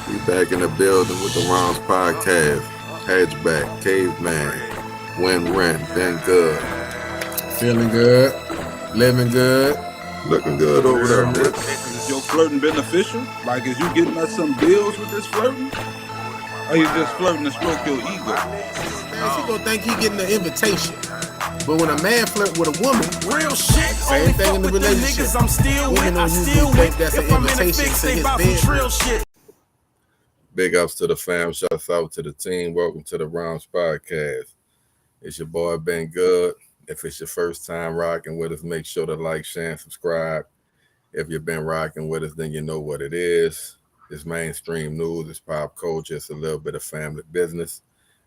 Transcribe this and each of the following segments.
We back in the building with the Rounds Podcast. Hatchback, Caveman, Win Rent, been good. Feeling good, living good. Looking good over there, bitch. Is your flirting beneficial? Like, is you getting us some deals with this flirting? Or you just flirting to stroke your ego? Man, he gonna think he getting the invitation. But when a man flirt with a woman, real shit. same thing in the relationship. Niggas I'm still Women with, I don't usually still think with. that's an If I'm in a invitation fix, to they his buy some bed. trill shit. Big ups to the fam. Shouts out to the team. Welcome to the Rounds Podcast. It's your boy Ben Good. If it's your first time rocking with us, make sure to like, share, and subscribe. If you've been rocking with us, then you know what it is. It's mainstream news, it's pop culture, it's a little bit of family business.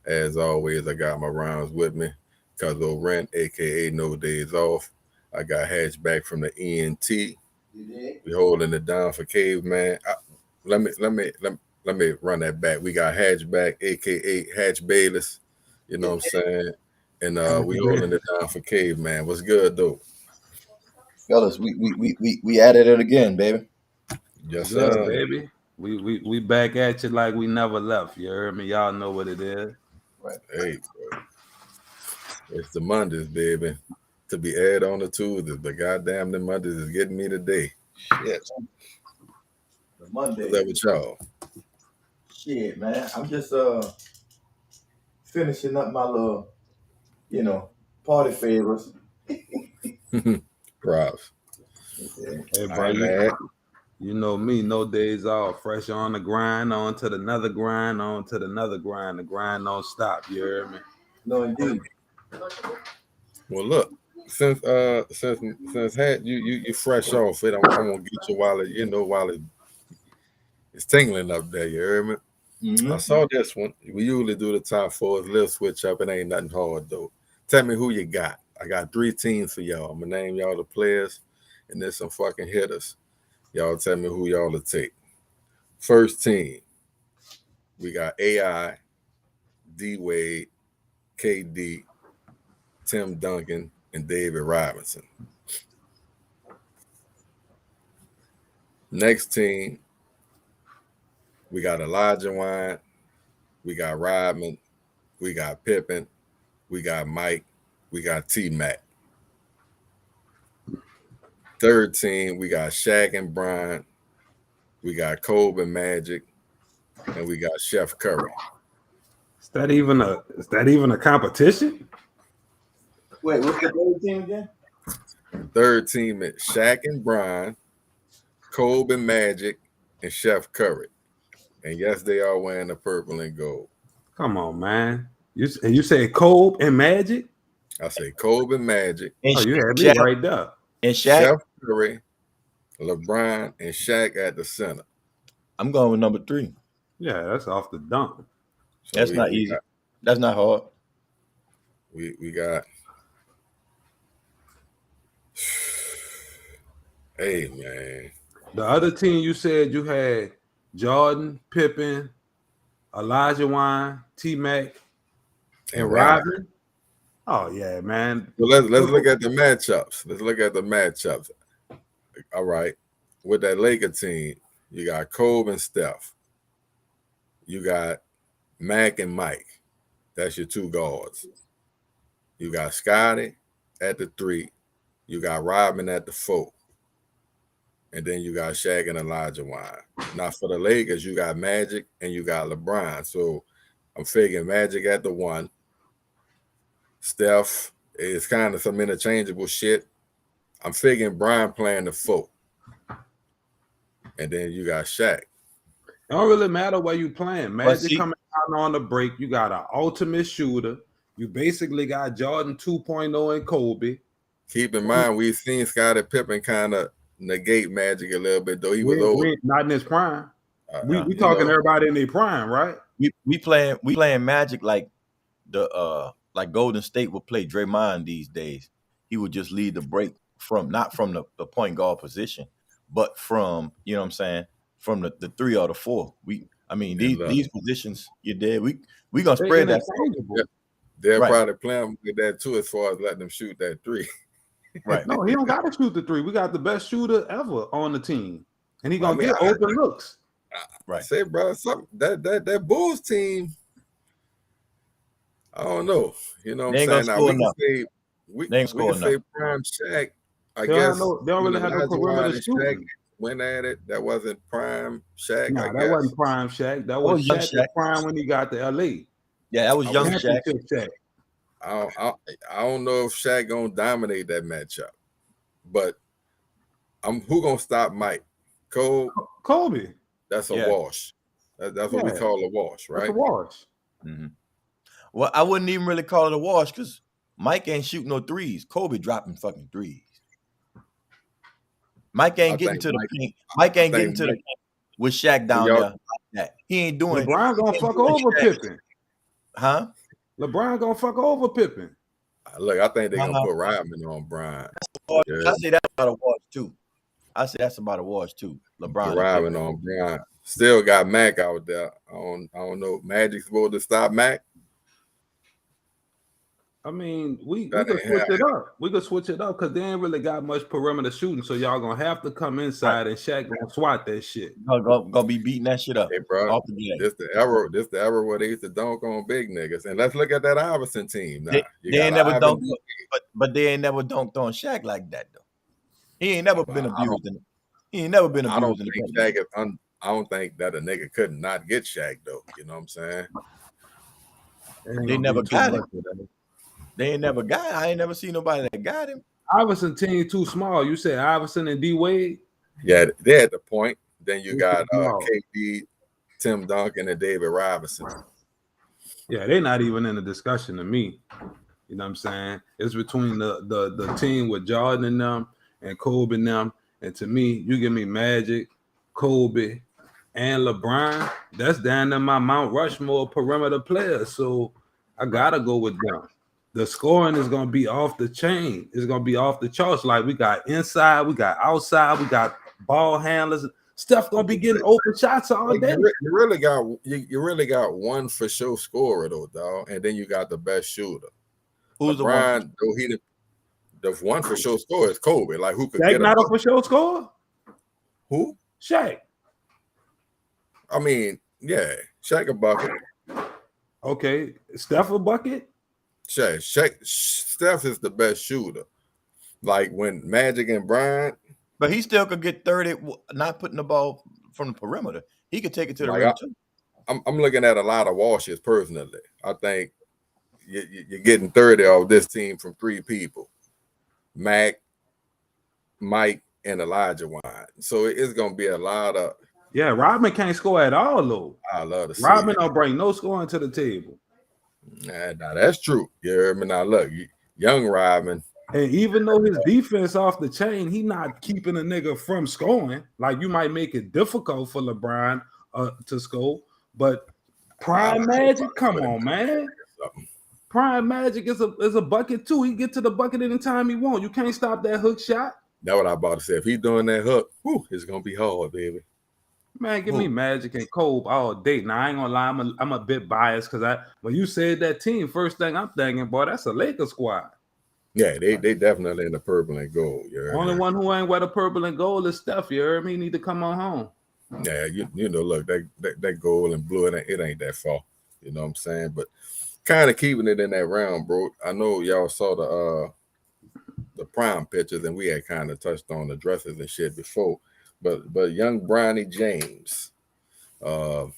As always, I got my rounds with me. Cuz REN, aka No Days Off. I got Hatch back from the ENT. We holding it down for Caveman. Let me run that back. We got Hatch back, aka Hatch Bayless. You know what I'm saying? And we holding it down for Caveman. What's good though? Fellas, we added it again, baby. Yes, Good, sir. baby. We back at you like we never left. You heard me? Y'all know what it is. Right. Hey, bro. It's the Mondays, baby. To be aired on the Tuesdays, but goddamn, the Mondays is getting me today. Shit. The Monday. What's up with y'all? Shit, man. I'm just finishing up my little, party favors. Props. Hey, bro, you know me, no days off. Fresh on the grind, on to another grind, on to another grind. The grind don't stop. You heard me? No, indeed. Well, look, since Hat, you fresh off it, I'm gonna get you while it's tingling up there. You heard me? Mm-hmm. I saw this one. We usually do the top four. It's a little switch up. It ain't nothing hard though. Tell me who you got. I got 3 teams for y'all. I'm gonna name y'all the players, and there's some fucking hitters. Y'all tell me who y'all will take. First team, we got AI, D Wade, KD, Tim Duncan, and David Robinson. Next team, we got Elijah Wine, we got Rodman, we got Pippen, we got Mike, we got T-Mac. Third team, we got Shaq and Brian, we got Kobe and Magic, and we got Chef Curry. Is that even a competition? Wait, what's the third team again? Third team is Shaq and Brian, Kobe and Magic, and Chef Curry. And yes, they are wearing the purple and gold. Come on, man. You say Kobe and Magic? I say Kobe and Magic. And you had me right there. And Shaq. Chef Curry, LeBron, and Shaq at the center. I'm going with number 3. Yeah, that's off the dump. So That's not easy. That's not hard. We got. Hey, man. The other team you said you had Jordan, Pippen, Elijah Wine, T-Mac, and Robin. Oh yeah, man. So let's look at the matchups. All right. With that Laker team, you got Kobe and Steph. You got Mac and Mike. That's your 2 guards. You got Scotty at the 3. You got Robin at the 4. And then you got Shaq and Elijah Wine. Now for the Lakers, you got Magic and you got LeBron. So I'm figuring Magic at the 1. Steph is kind of some interchangeable shit. I'm figuring Brian playing the 4. And then you got Shaq. It don't really matter where you playing. Magic coming out on the break. You got an ultimate shooter. You basically got Jordan 2.0 and Kobe. Keep in mind, we've seen Scottie Pippen kind of negate Magic a little bit, though he was old. Not in his prime. We talking everybody in their prime, right? We playing Magic like like Golden State would play Draymond these days. He would just lead the break not from the point guard position, but from, you know what I'm saying, from the 3 or the 4. These positions, you're dead. We gonna spread that. They'll probably play him with that too, as far as letting them shoot that 3. Right. No, he don't got to shoot the 3. We got the best shooter ever on the team, and he gonna get open looks. Right. Say, bro, something that Bulls team. I don't know. You know what They I'm ain't gonna saying? Now score we can enough. say They ain't we score can say enough. prime Shaq. I They don't have guess no. They don't when really have no Elijah perimeter Wan and Shaq shooting. went at it, that wasn't prime Shaq. I Nah, that guess. wasn't prime Shaq. That That was was young Shaq was Shaq. prime when he got to LA. Yeah, that was I young was- Shaq. Championship Shaq. I don't know if Shaq gonna dominate that matchup, but who gonna stop Mike? Cole. Kobe. That's a Yeah. wash. That's what we Yeah. call a wash, That's a right? wash. Mm-hmm. Well, I wouldn't even really call it a wash because Mike ain't shooting no threes. Kobe dropping fucking threes. Mike ain't getting to the paint. Mike ain't getting to the paint with Shaq down there like that. He ain't doing. LeBron gonna fuck over Pippen. Huh? LeBron gonna fuck over Pippen. Look, I think they're gonna put Rodman on Brian. I say that's about a wash too. I say that's about a wash too. LeBron Rodman on Brian. Still got Mac out there. I don't know. Magic's supposed to stop Mac. I mean, we could switch it up. We could switch it up because they ain't really got much perimeter shooting. So y'all gonna have to come inside and Shaq gonna swat that shit. Gonna be beating that shit up. Hey, bro, this the era where they used to dunk on big niggas. And let's look at that Iverson team now. They ain't never dunked, but they ain't never dunked on Shaq like that though. He ain't never been abused. He ain't never been abused. I don't think that a nigga could not get Shaq though. You know what I'm saying? They never got him. They ain't never got. I ain't never seen nobody that got him. Iverson team too small. You said Iverson and D Wade. Yeah, they're at the point. Then you got KD, Tim Duncan, and David Robinson. Yeah, they're not even in the discussion to me. You know what I'm saying? It's between the team with Jordan and them and Kobe and them. And to me, you give me Magic, Kobe, and LeBron. That's down to my Mount Rushmore perimeter players. So I gotta go with them. The scoring is gonna be off the chain. It's gonna be off the charts. Like we got inside, we got outside, we got ball handlers. Steph gonna be getting open shots all day. You really got one for sure scorer though, dog, and then you got the best shooter. Who's LeBron, the one for sure scorer is Kobe. Like who could Shaq get not a for sure scorer? Who? Shaq. I mean, yeah, Shaq a bucket. Okay, Steph a bucket. Steph is the best shooter. Like when Magic and Bryant, but he still could get 30, not putting the ball from the perimeter. He could take it to the rim too. I'm looking at a lot of washes personally. I think you're getting 30 off this team from three people: Mac, Mike, and Elijah Wine. So it's gonna be a lot of. Yeah, Rodman can't score at all though. I love to see Rodman don't bring no scoring to the table. Now that's true. You heard me? Now look, young Rodman. And even though his defense off the chain, he not keeping a nigga from scoring. Like you might make it difficult for LeBron to score, but Prime Magic, come on, man. Prime Magic is a bucket too. He get to the bucket anytime he want. You can't stop that hook shot. That's what I about to say. If he's doing that hook, it's gonna be hard, baby. Man, give me Magic and Kobe all day. Now I ain't gonna lie, I'm a bit biased because when you said that team, first thing I'm thinking, boy, that's a Lakers squad. Yeah, they definitely in the purple and gold. Only one who ain't wear the purple and gold is Steph. You heard me? He need to come on home. Yeah, you know, look, that gold and blue, it ain't that far. You know what I'm saying? But kind of keeping it in that round, bro. I know y'all saw the prime pictures, and we had kind of touched on the dresses and shit before. But young Bronny James, for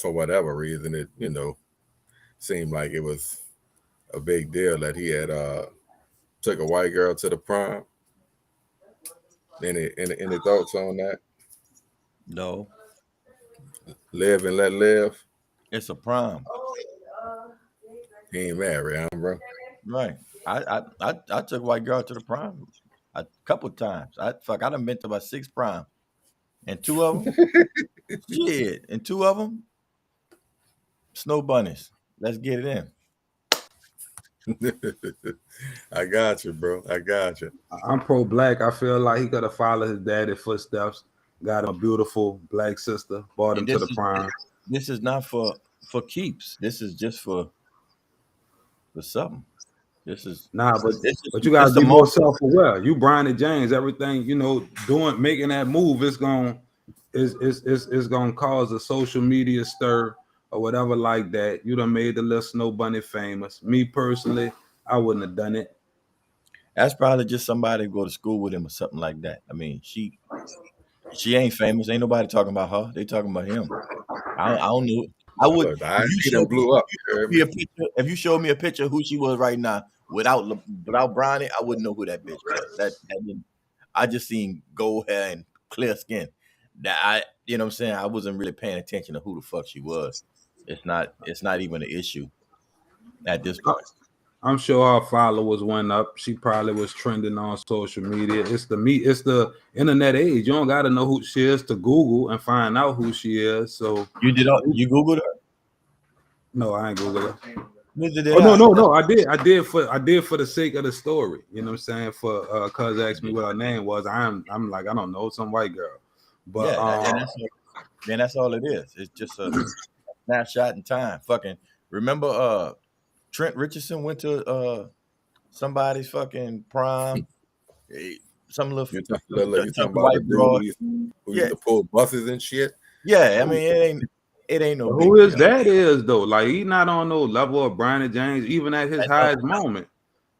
whatever reason, it seemed like it was a big deal that he had took a white girl to the prom. Any thoughts on that? No. Live and let live. It's a prom. He ain't married, huh, bro? Right. I took white girl to the prom a couple times. I done been to about 6 prom. And 2 of them, shit. And 2 of them, snow bunnies. Let's get it in. I got you, bro. I got you. I'm pro-black. I feel like he could have followed his daddy's footsteps. Got him a beautiful black sister. Brought him to the prom. This is not for keeps. This is just for something. This is but you gotta be more self-aware. You Bronny James, everything making that move is gonna it's gonna cause a social media stir or whatever like that. You done made the little Snow Bunny famous. Me personally, I wouldn't have done it. That's probably just somebody who go to school with him or something like that. I mean, she ain't famous. Ain't nobody talking about her. They talking about him. I don't know. I would. Look, I see them blew up. If you showed me a picture of who she was right now without Bronny, I wouldn't know who that bitch was. I just seen gold hair and clear skin. You know what I'm saying? I wasn't really paying attention to who the fuck she was. It's not even an issue at this point. I'm sure her followers went up. She probably was trending on social media. It's the internet age. You don't got to know who she is to Google and find out who she is. So you Googled her? No, I ain't Googled her. No. No. I did for the sake of the story. You know what I'm saying? For cuz asked me what her name was. I'm like, I don't know, some white girl. But that's all it is. It's just a snapshot in time. Fucking remember Trent Richardson went to somebody's fucking prom. Some little you talking about the dude who used to pull buses and shit. Yeah, I mean it ain't no. Who is that? Is though, like he not on no level of Bronny James, even at his highest moment.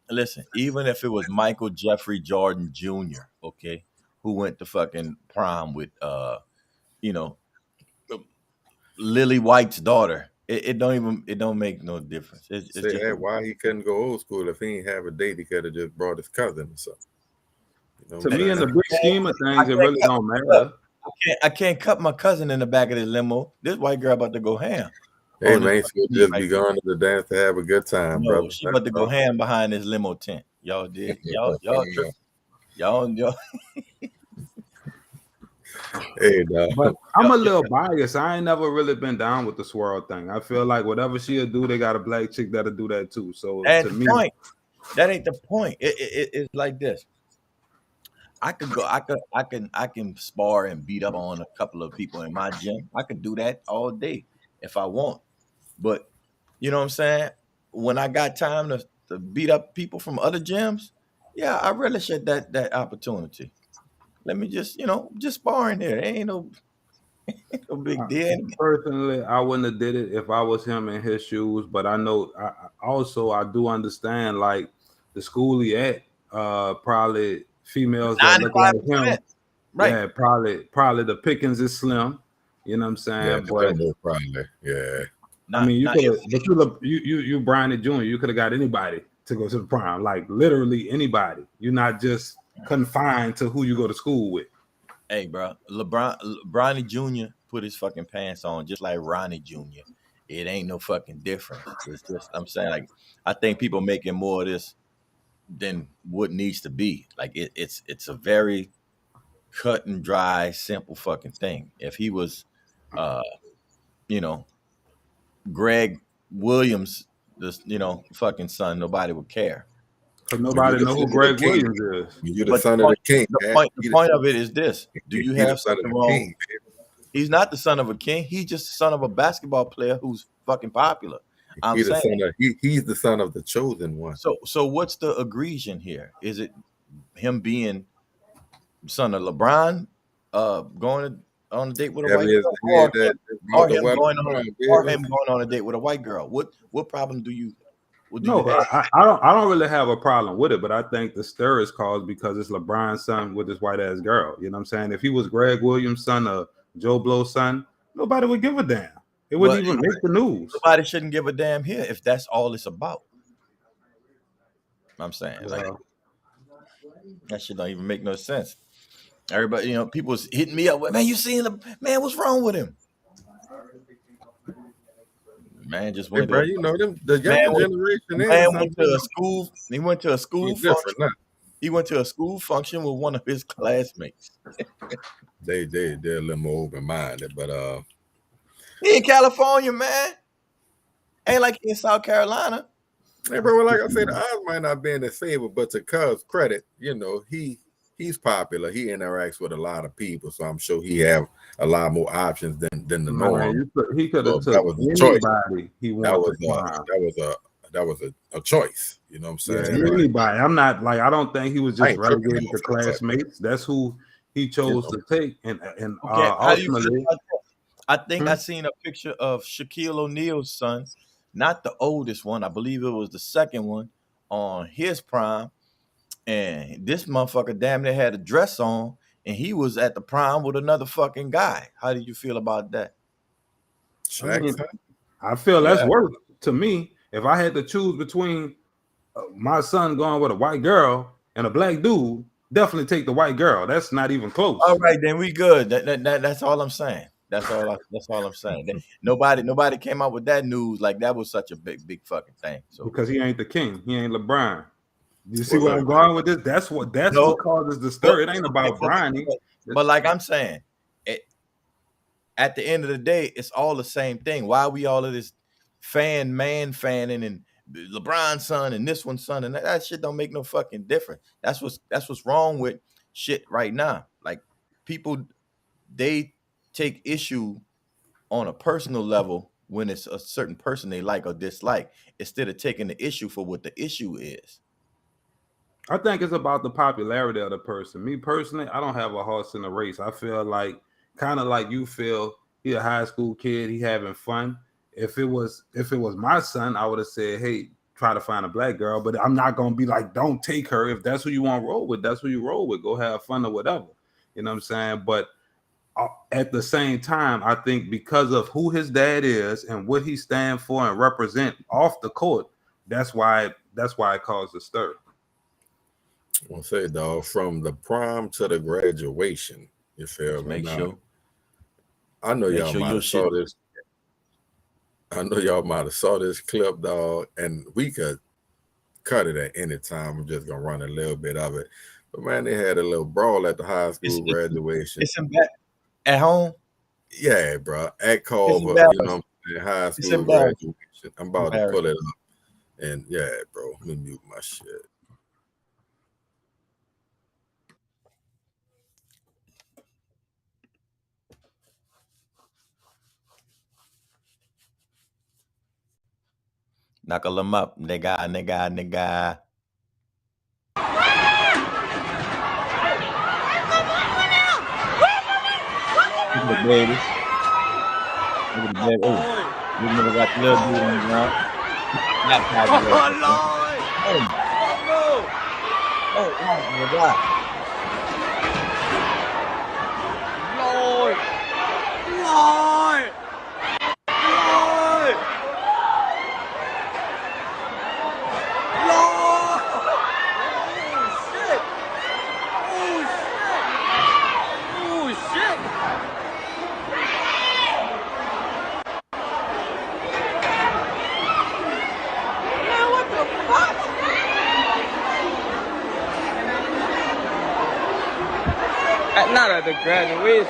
Listen, even if it was Michael Jeffrey Jordan Jr., okay, who went to fucking prom with Lily White's daughter. It don't make no difference. It's just why he couldn't go old school if he ain't have a date. He could have just brought his cousin or something. You know, to me, in the big scheme of things, it really don't matter. I can't cut my cousin in the back of this limo. This white girl about to go ham. Hey man, she'll just be going to the dance to have a good time, brother. She about to go ham behind this limo tent. Y'all did. Y'all. Hey, dog. But I'm a little biased. I ain't never really been down with the swirl thing. I feel like whatever she'll do, they got a black chick that'll do that too. So that's to the me, point. That ain't the point. It's like this. I can spar and beat up on a couple of people in my gym. I could do that all day if I want. But you know what I'm saying? When I got time to beat up people from other gyms, yeah, I relish at that opportunity. Let me just sparring there. Ain't no big deal. Personally, I wouldn't have did it if I was him in his shoes. But I know I do understand like the school he at, probably females that look like him. Right. Yeah, probably the pickings is slim. You know what I'm saying? Yeah, but probably. Yeah. I mean, you Bronny Jr., you could have got anybody to go to the prom, like literally anybody. You're not just confined to who you go to school with. Hey, bro, Bronny Jr. put his fucking pants on just like Ronnie Jr. It ain't no fucking difference. It's just, I'm saying, like, I think people making more of this than what needs to be. Like, it's a very cut and dry, simple fucking thing. If he was, Greg Williams, this, fucking son, nobody would care. Because nobody know who Greg Williams is. You're the son of the king. The point of it is this. Do you have something wrong? He's not the son of a king. He's just the son of a basketball player who's fucking popular. He's the son of the chosen one. So what's the egregion here? Is it him being son of LeBron, going on a date with a white girl, or him going on a date with a white girl? What problem do you? I don't really have a problem with it, but I think the stir is caused because it's LeBron's son with this white ass girl. You know what I'm saying? If he was Greg Williams' son or Joe Blow's son, nobody would give a damn. It wouldn't even make the news. Nobody shouldn't give a damn here if that's all it's about. I'm saying, like, that shit don't even make no sense. Everybody, people was hitting me up. Man, you seen man? What's wrong with him? Man just went. Hey, bro, the younger generation. Man went to a school. He went to a school function. He went to a school function with one of his classmates. They're a little more open-minded, but he in California, man. Ain't like in South Carolina. Hey, bro, like I said, the odds might not be in his favor, but to Cubs' credit, he's popular. He interacts with a lot of people, so I'm sure he have a lot more options than the norm. He could have took anybody he wanted. That was a choice. You know what I'm saying? Yeah, anybody. I'm not like, I don't think he was just relegated to classmates. That's who he chose to take, and Okay, how do you feel ultimately, about that? I think I seen a picture of Shaquille O'Neal's son, not the oldest one. I believe it was the second one on his prime. And this motherfucker damn near had a dress on, and he was at the prime with another fucking guy. How do you feel about that? I Shaq, mean, I feel that's Yeah. worth to me. If I had to choose between my son going with a white girl and a black dude, definitely take the white girl. That's not even close. All right, then we good. That's all I'm saying. That's all I'm saying. Nobody came out with that news like that was such a big fucking thing. So Because he ain't the king. He ain't LeBron. You see Well, where look, I'm going with this? That's what no, causes the but stir. It ain't about Bronny. but like I'm saying, at the end of the day, it's all the same thing. Why are we all of this fanning and LeBron's son and this one's son and that shit don't make no fucking difference. That's what's wrong with shit right now. Like people, they take issue on a personal level when it's a certain person they like or dislike, instead of taking the issue for what the issue is. I think it's about the popularity of the person. Me personally, I don't have a horse in the race. I feel like kind of like you feel he a high school kid, he having fun. If it was my son, I would have said, hey, try to find a black girl. But I'm not gonna be like, don't take her. If that's who you want to roll with, that's who you roll with. Go have fun or whatever. You know what I'm saying? But at the same time, I think because of who his dad is and what he stand for and represent off the court, that's why it caused a stir. I'm gonna say, dog, from the prom to the graduation, you feel me? Make Now, sure I know make y'all sure might your have shit. saw this. I know y'all might have saw this clip, dog, and we could cut it at any time. I'm just gonna run a little bit of it. But man, they had a little brawl at the high school graduation. It's at home. Yeah, bro, at It's Culver, embarrassing. I'm saying, high It's school embarrassing. graduation. I'm about to pull it up, and yeah, bro, let me mute my shit. Knuckle them up, nigga. Look at the baby. Look at the baby. Oh, look at got the little dude on the ground. Not popular. Oh my God. Not at the graduation.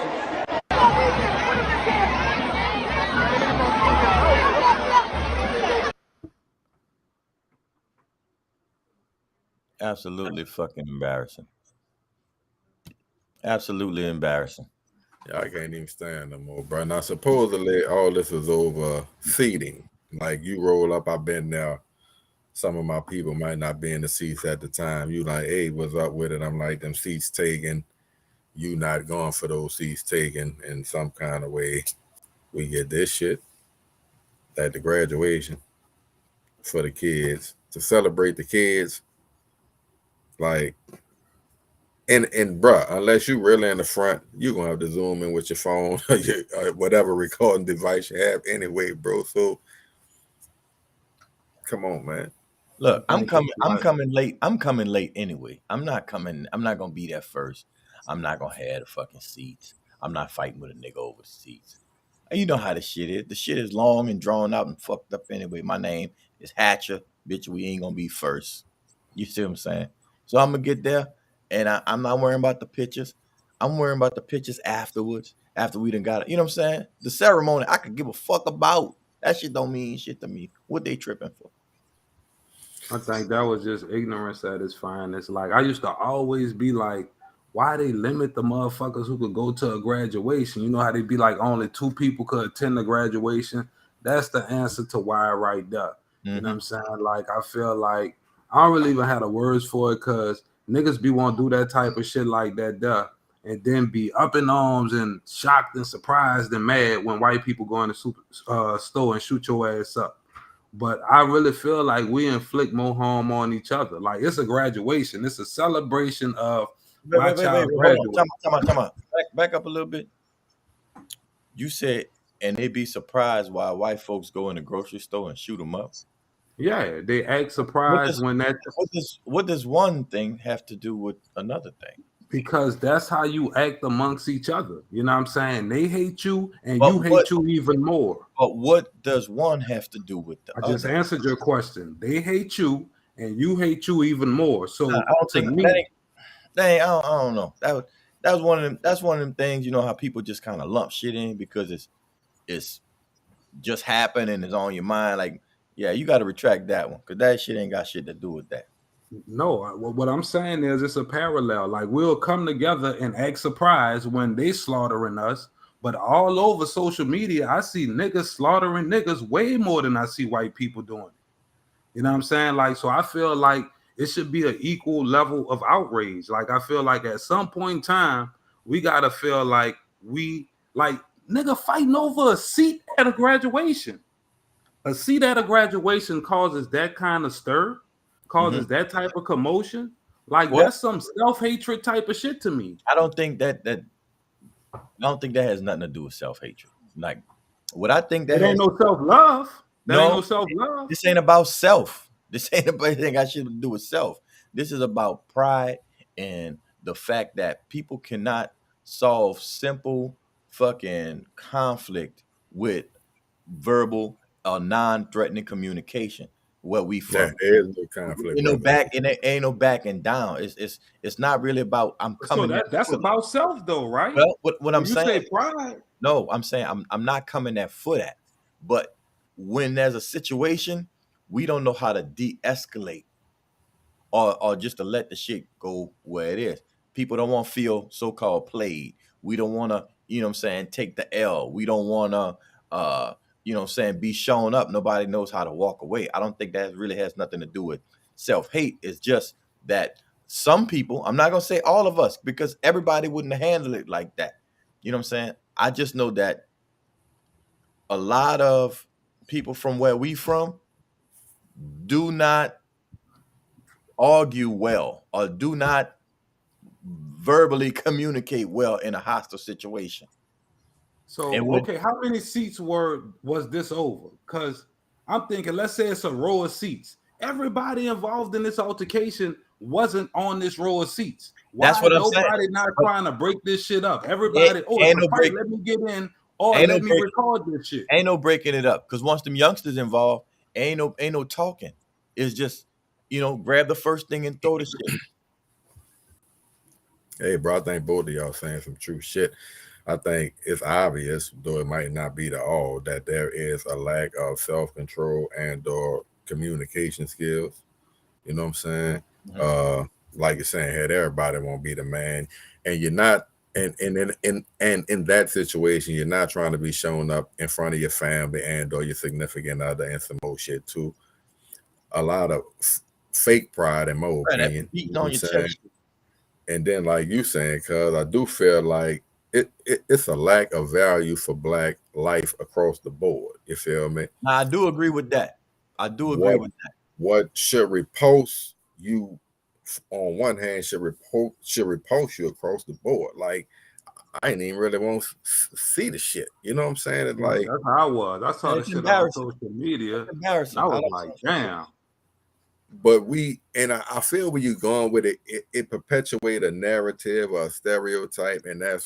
Absolutely fucking embarrassing. Absolutely embarrassing. Yeah, I can't even stand no more, bro. Now, supposedly all this is over seating. Like you roll up, I've been there. Some of my people might not be in the seats at the time. You like, hey, what's up with it? I'm like, them seats taken. You not going for those seats taken in some kind of way. We get this shit at the graduation for the kids to celebrate the kids. Like, and bruh, unless you really in the front, you're gonna have to zoom in with your phone or whatever recording device you have anyway, bro. So come on, man. Look, I'm coming late. I'm coming late anyway. I'm not gonna be there first. I'm not gonna have the fucking seats. I'm not fighting with a nigga over the seats. And you know how the shit is. The shit is long and drawn out and fucked up anyway. My name is Hatcher. Bitch, we ain't gonna be first. You see what I'm saying? So I'm gonna get there and I'm not worrying about the pictures. I'm worrying about the pictures afterwards. After we done got it. You know what I'm saying? The ceremony, I could give a fuck about. That shit don't mean shit to me. What they tripping for? I think that was just ignorance at its finest. Like I used to always be like, why they limit the motherfuckers who could go to a graduation? You know how they be like only 2 people could attend the graduation? That's the answer to why right there. You know what I'm saying? Like I feel like I don't really even have the words for it because niggas be want to do that type of shit like that there. and then be up in arms and shocked and surprised and mad when white people go in the store and shoot your ass up. But I really feel like we inflict more harm on each other. Like, it's a graduation. It's a celebration of my child graduating. Time out. Back up a little bit. You said, and they be surprised why white folks go in the grocery store and shoot them up. Yeah, they act surprised when that. What does one thing have to do with another thing? Because that's how you act amongst each other. You know what I'm saying? They hate you, and you hate you even more. But what does one have to do with the other? I just answered your question. They hate you, and you hate you even more. So I don't think I don't know. That's one of them things. You know how people just kind of lump shit in because it's just happened and it's on your mind. Like, yeah, you got to retract that one because that shit ain't got shit to do with that. No, what I'm saying is it's a parallel. Like, we'll come together and act surprised when they slaughtering us, but all over social media, I see niggas slaughtering niggas way more than I see white people doing it. You know what I'm saying? Like, so I feel like it should be an equal level of outrage. Like, I feel like at some point in time, we gotta feel like nigga fighting over a seat at a graduation. A seat at a graduation causes that kind of stir. Causes that type of commotion, like that's some self-hatred type of shit to me. I don't think that has nothing to do with self-hatred. Like, what I think that ain't no self-love. Ain't no self-love. This ain't about self. This ain't about anything got shit to do with self. This is about pride and the fact that people cannot solve simple fucking conflict with verbal or non-threatening communication. Where we from? There is no conflict. Ain't no backing down. It's not really about I'm coming. So that's about self, though, right? Well, what I'm saying, you say pride. No, I'm saying I'm not coming at foot at. But when there's a situation, we don't know how to de-escalate or just to let the shit go where it is. People don't want to feel so-called played. We don't want to, you know what I'm saying, take the L. We don't want to you know what I'm saying, be shown up. Nobody knows how to walk away. I don't think that really has nothing to do with self-hate. It's just that some people, I'm not going to say all of us, because everybody wouldn't handle it like that. You know what I'm saying? I just know that a lot of people from where we from do not argue well or do not verbally communicate well in a hostile situation. So, okay, how many seats was this over? Because I'm thinking, let's say it's a row of seats. Everybody involved in this altercation wasn't on this row of seats. That's what I'm saying. Nobody not trying to break this shit up. Everybody, let me get in, or let me record this shit. Ain't no breaking it up, because once them youngsters involved, ain't no talking. It's just, you know, grab the first thing and throw the shit. Hey, bro, I think both of y'all saying some true shit. I think it's obvious, though it might not be to all, that there is a lack of self-control and or communication skills. You know what I'm saying? Like you're saying, hey, everybody won't be the man, and you're not. And in that situation, you're not trying to be shown up in front of your family and or your significant other and some more shit too. A lot of fake pride, in my opinion. You know what I'm saying? And then, like you saying, cause I do feel like it's a lack of value for Black life across the board. You feel me? Now, I do agree with that. What should repulse you on one hand should repulse you across the board. Like, I ain't even really want to see the shit. You know what I'm saying? It's like, that's how I was. I saw the shit on social media. I was like, damn. But I feel where you're going with it perpetuates a narrative or a stereotype, and that's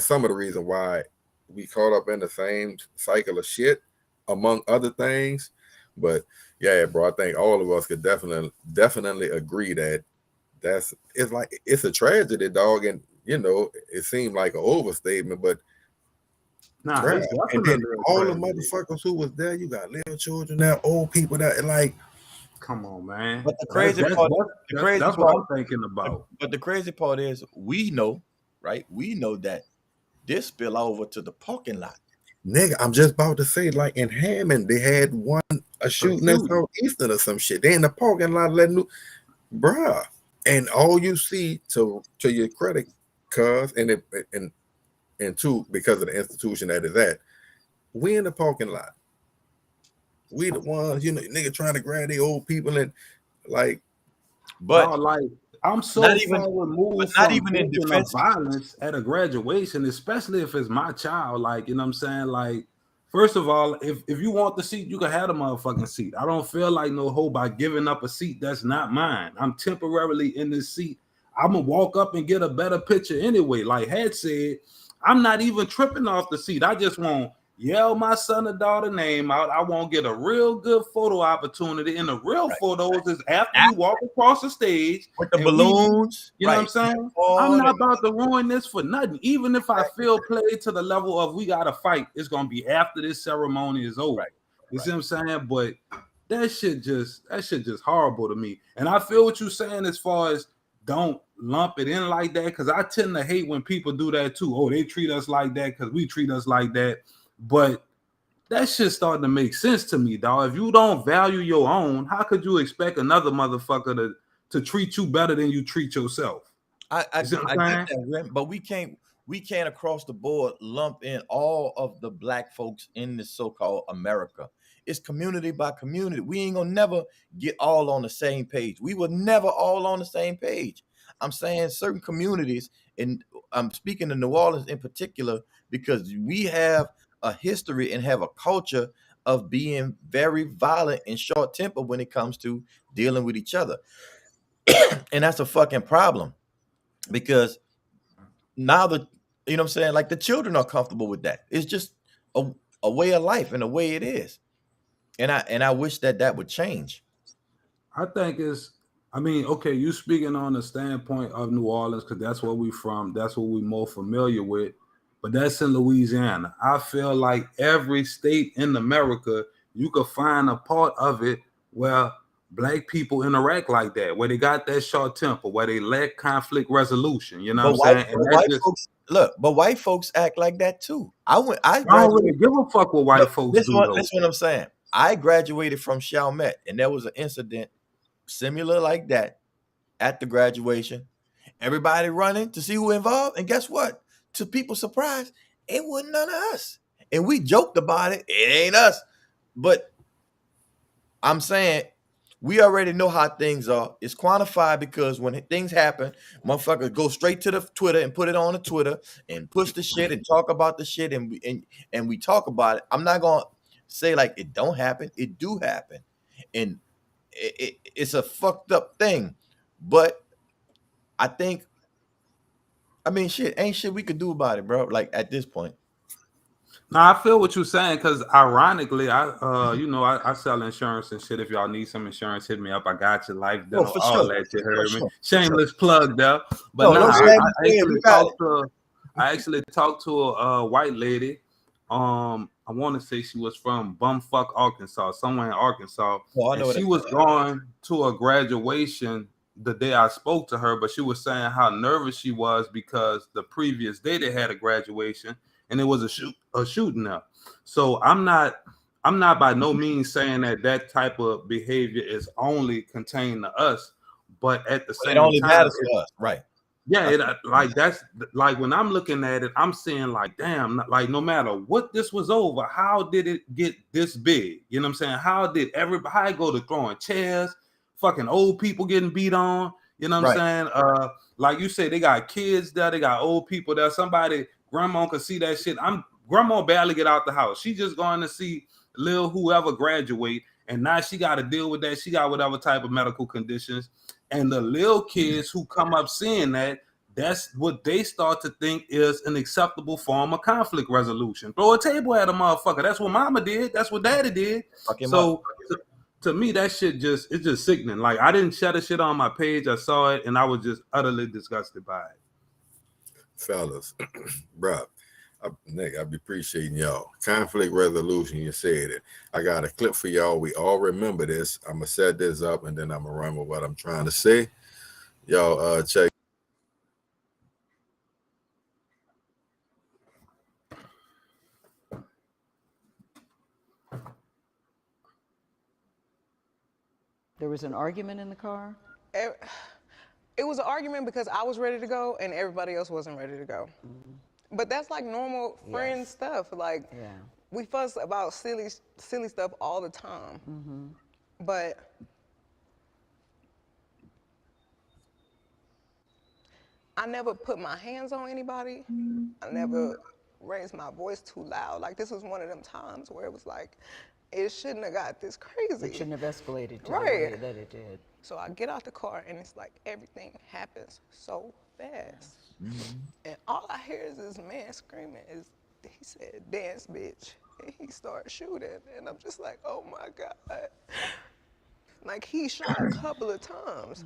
some of the reason why we caught up in the same cycle of shit, among other things. But yeah, bro, I think all of us could definitely agree that it's a tragedy, dog, and you know, it seemed like an overstatement, but and then all the motherfuckers who was there, you got little children there, old people there, like, come on, man. But the crazy part, that's what I'm thinking about. But the crazy part is, we know, right? We know that this spill over to the parking lot. Nigga, I'm just about to say, like in Hammond, they had a shooting at Southeastern or some shit. They in the parking lot letting bruh. And all you see, to your credit, cause and two, because of the institution that is at, we in the parking lot. We the ones, nigga trying to grab the old people and like. But But like, I'm so not even, far removed not from even in thinking of defense. violence at a graduation, especially if it's my child. Like, you know what I'm saying? Like, first of all, if you want the seat, you can have the motherfucking seat. I don't feel like no hoe by giving up a seat that's not mine. I'm temporarily in this seat. I'm gonna walk up and get a better picture anyway. Like Had said, I'm not even tripping off the seat. I just want yell my son or daughter name out. I won't get a real good photo opportunity. And the real photos is after we walk across the stage With the and balloons, you know what I'm saying? I'm not about to ruin this for nothing. Even if I feel played to the level of we gotta fight, it's gonna be after this ceremony is over. You see what I'm saying? But that shit just horrible to me. And I feel what you're saying as far as don't lump it in like that, because I tend to hate when people do that too. Oh, they treat us like that because we treat us like that. But that shit starting to make sense to me, dog. If you don't value your own, how could you expect another motherfucker to treat you better than you treat yourself? I get that, Ren, but we can't across the board lump in all of the black folks in this so-called America. It's community by community. We ain't gonna never get all on the same page. We were never all on the same page. I'm saying certain communities, and I'm speaking of New Orleans in particular, because we have a history and have a culture of being very violent and short tempered when it comes to dealing with each other. And that's a fucking problem. Because now you know what I'm saying, like the children are comfortable with that. It's just a way of life and a way it is. And I wish that would change. I think okay, you speaking on the standpoint of New Orleans, because that's where we from, that's what we more familiar with, but that's in Louisiana. I feel like every state in America, you could find a part of it where black people interact like that, where they got that short temper, where they lack conflict resolution. You know what I'm saying? But white folks act like that too. I don't really give a fuck what white folks do. That's what I'm saying. I graduated from Chalmette, and there was an incident similar like that at the graduation. Everybody running to see who involved, and guess what? To people's surprise, it wasn't none of us. And we joked about it. It ain't us. But I'm saying we already know how things are. It's quantified because when things happen, motherfuckers go straight to the Twitter and put it on the Twitter and push the shit and talk about the shit, and we talk about it. I'm not gonna say like it don't happen. It do happen, and it's a fucked up thing. But I think, shit, ain't shit we could do about it, bro. Like at this point. Now I feel what you're saying, because ironically, I sell insurance and shit. If y'all need some insurance, hit me up. I got you, life, dental, all that. You heard me. Shameless plug there. But I actually talked to a white lady. I want to say she was from bumfuck Arkansas, somewhere in Arkansas. And she was going to a graduation the day I spoke to her, but she was saying how nervous she was because the previous day they had a graduation and it was a shooting up. So I'm not by no means saying that type of behavior is only contained to us, but at the same time, it only matters to us, right? Yeah, that's like when I'm looking at it, I'm saying like, damn, like no matter what this was over, how did it get this big? You know what I'm saying? How did everybody go to throwing chairs, fucking old people getting beat on? You know what I'm saying? Like you said, they got kids there, they got old people there. Somebody, grandma could see that shit. Grandma barely get out the house. She just going to see Lil whoever graduate, and now she got to deal with that. She got whatever type of medical conditions. And the little kids who come up seeing that, that's what they start to think is an acceptable form of conflict resolution. Throw a table at a motherfucker. That's what mama did. That's what daddy did. So to me, that shit it's just sickening. Like I didn't share the shit on my page. I saw it and I was just utterly disgusted by it. Fellas, bro, Nick, I be appreciating y'all. Conflict resolution, you said it. I got a clip for y'all. We all remember this. I'm gonna set this up and then I'm gonna run with what I'm trying to say. Y'all check. There was an argument in the car? It was an argument because I was ready to go and everybody else wasn't ready to go. But that's like normal friend stuff. Like, we fuss about silly stuff all the time. But I never put my hands on anybody. I never raised my voice too loud. Like, this was one of them times where it was like, it shouldn't have got this crazy. It shouldn't have escalated to the Right. way that it did. So I get out the car and it's like everything happens so fast. And all I hear is this man screaming, he said, "Dance, bitch." And he started shooting. And I'm just like, oh my God. Like, he shot a couple of times.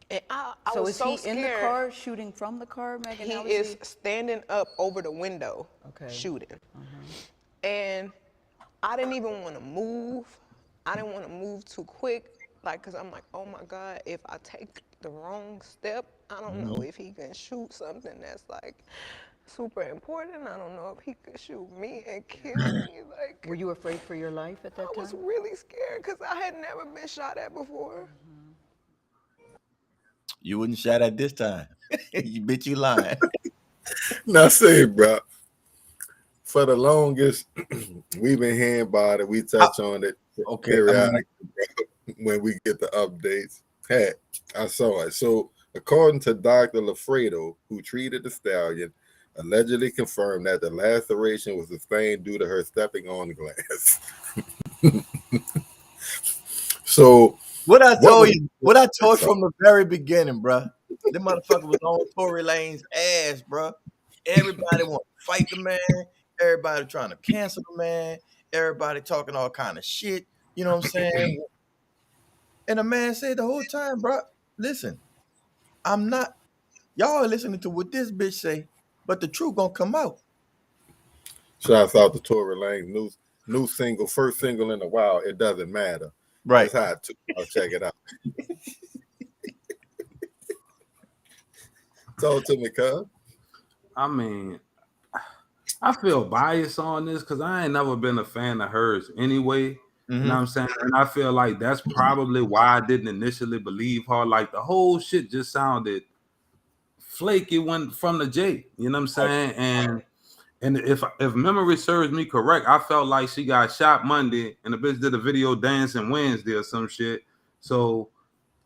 And I So was is so he scared. in the car shooting from the car, Megan? He How is standing up over the window shooting. And I didn't even want to move. I didn't want to move too quick, like, because I'm like, oh my God, if I take the wrong step, I don't know if he can shoot something that's like super important. I don't know if he could shoot me and kill me. Like, Were you afraid for your life at that I time? was really scared because I had never been shot at before. You wouldn't shot at this time. You bitch, you lying. Now say, bro, for the longest, we've been hearing about it. We touch on it periodically when we get the updates. Hey, I saw it. So, according to Dr. Lafredo, who treated the stallion, allegedly confirmed that the laceration was sustained due to her stepping on glass. So, what I told from the very beginning, bro. The motherfucker was on Tory Lane's ass, bro. Everybody want to fight the man. Everybody trying to cancel the man. Everybody talking all kind of shit. You know what I'm saying? And the man said the whole time, bro, listen, I'm not. Y'all are listening to what this bitch say, but the truth gonna come out. Shouts out to Tory Lane's new single, first single in a while. It doesn't matter. Right. It's hot too. I'll check it out. Talk to me, cuz. I mean, I feel biased on this because I ain't never been a fan of hers anyway. You know what I'm saying? And I feel like that's probably why I didn't initially believe her. Like, the whole shit just sounded flaky when from the J. You know what I'm saying? And if memory serves me correct, I felt like she got shot Monday and the bitch did a video dancing Wednesday or some shit. So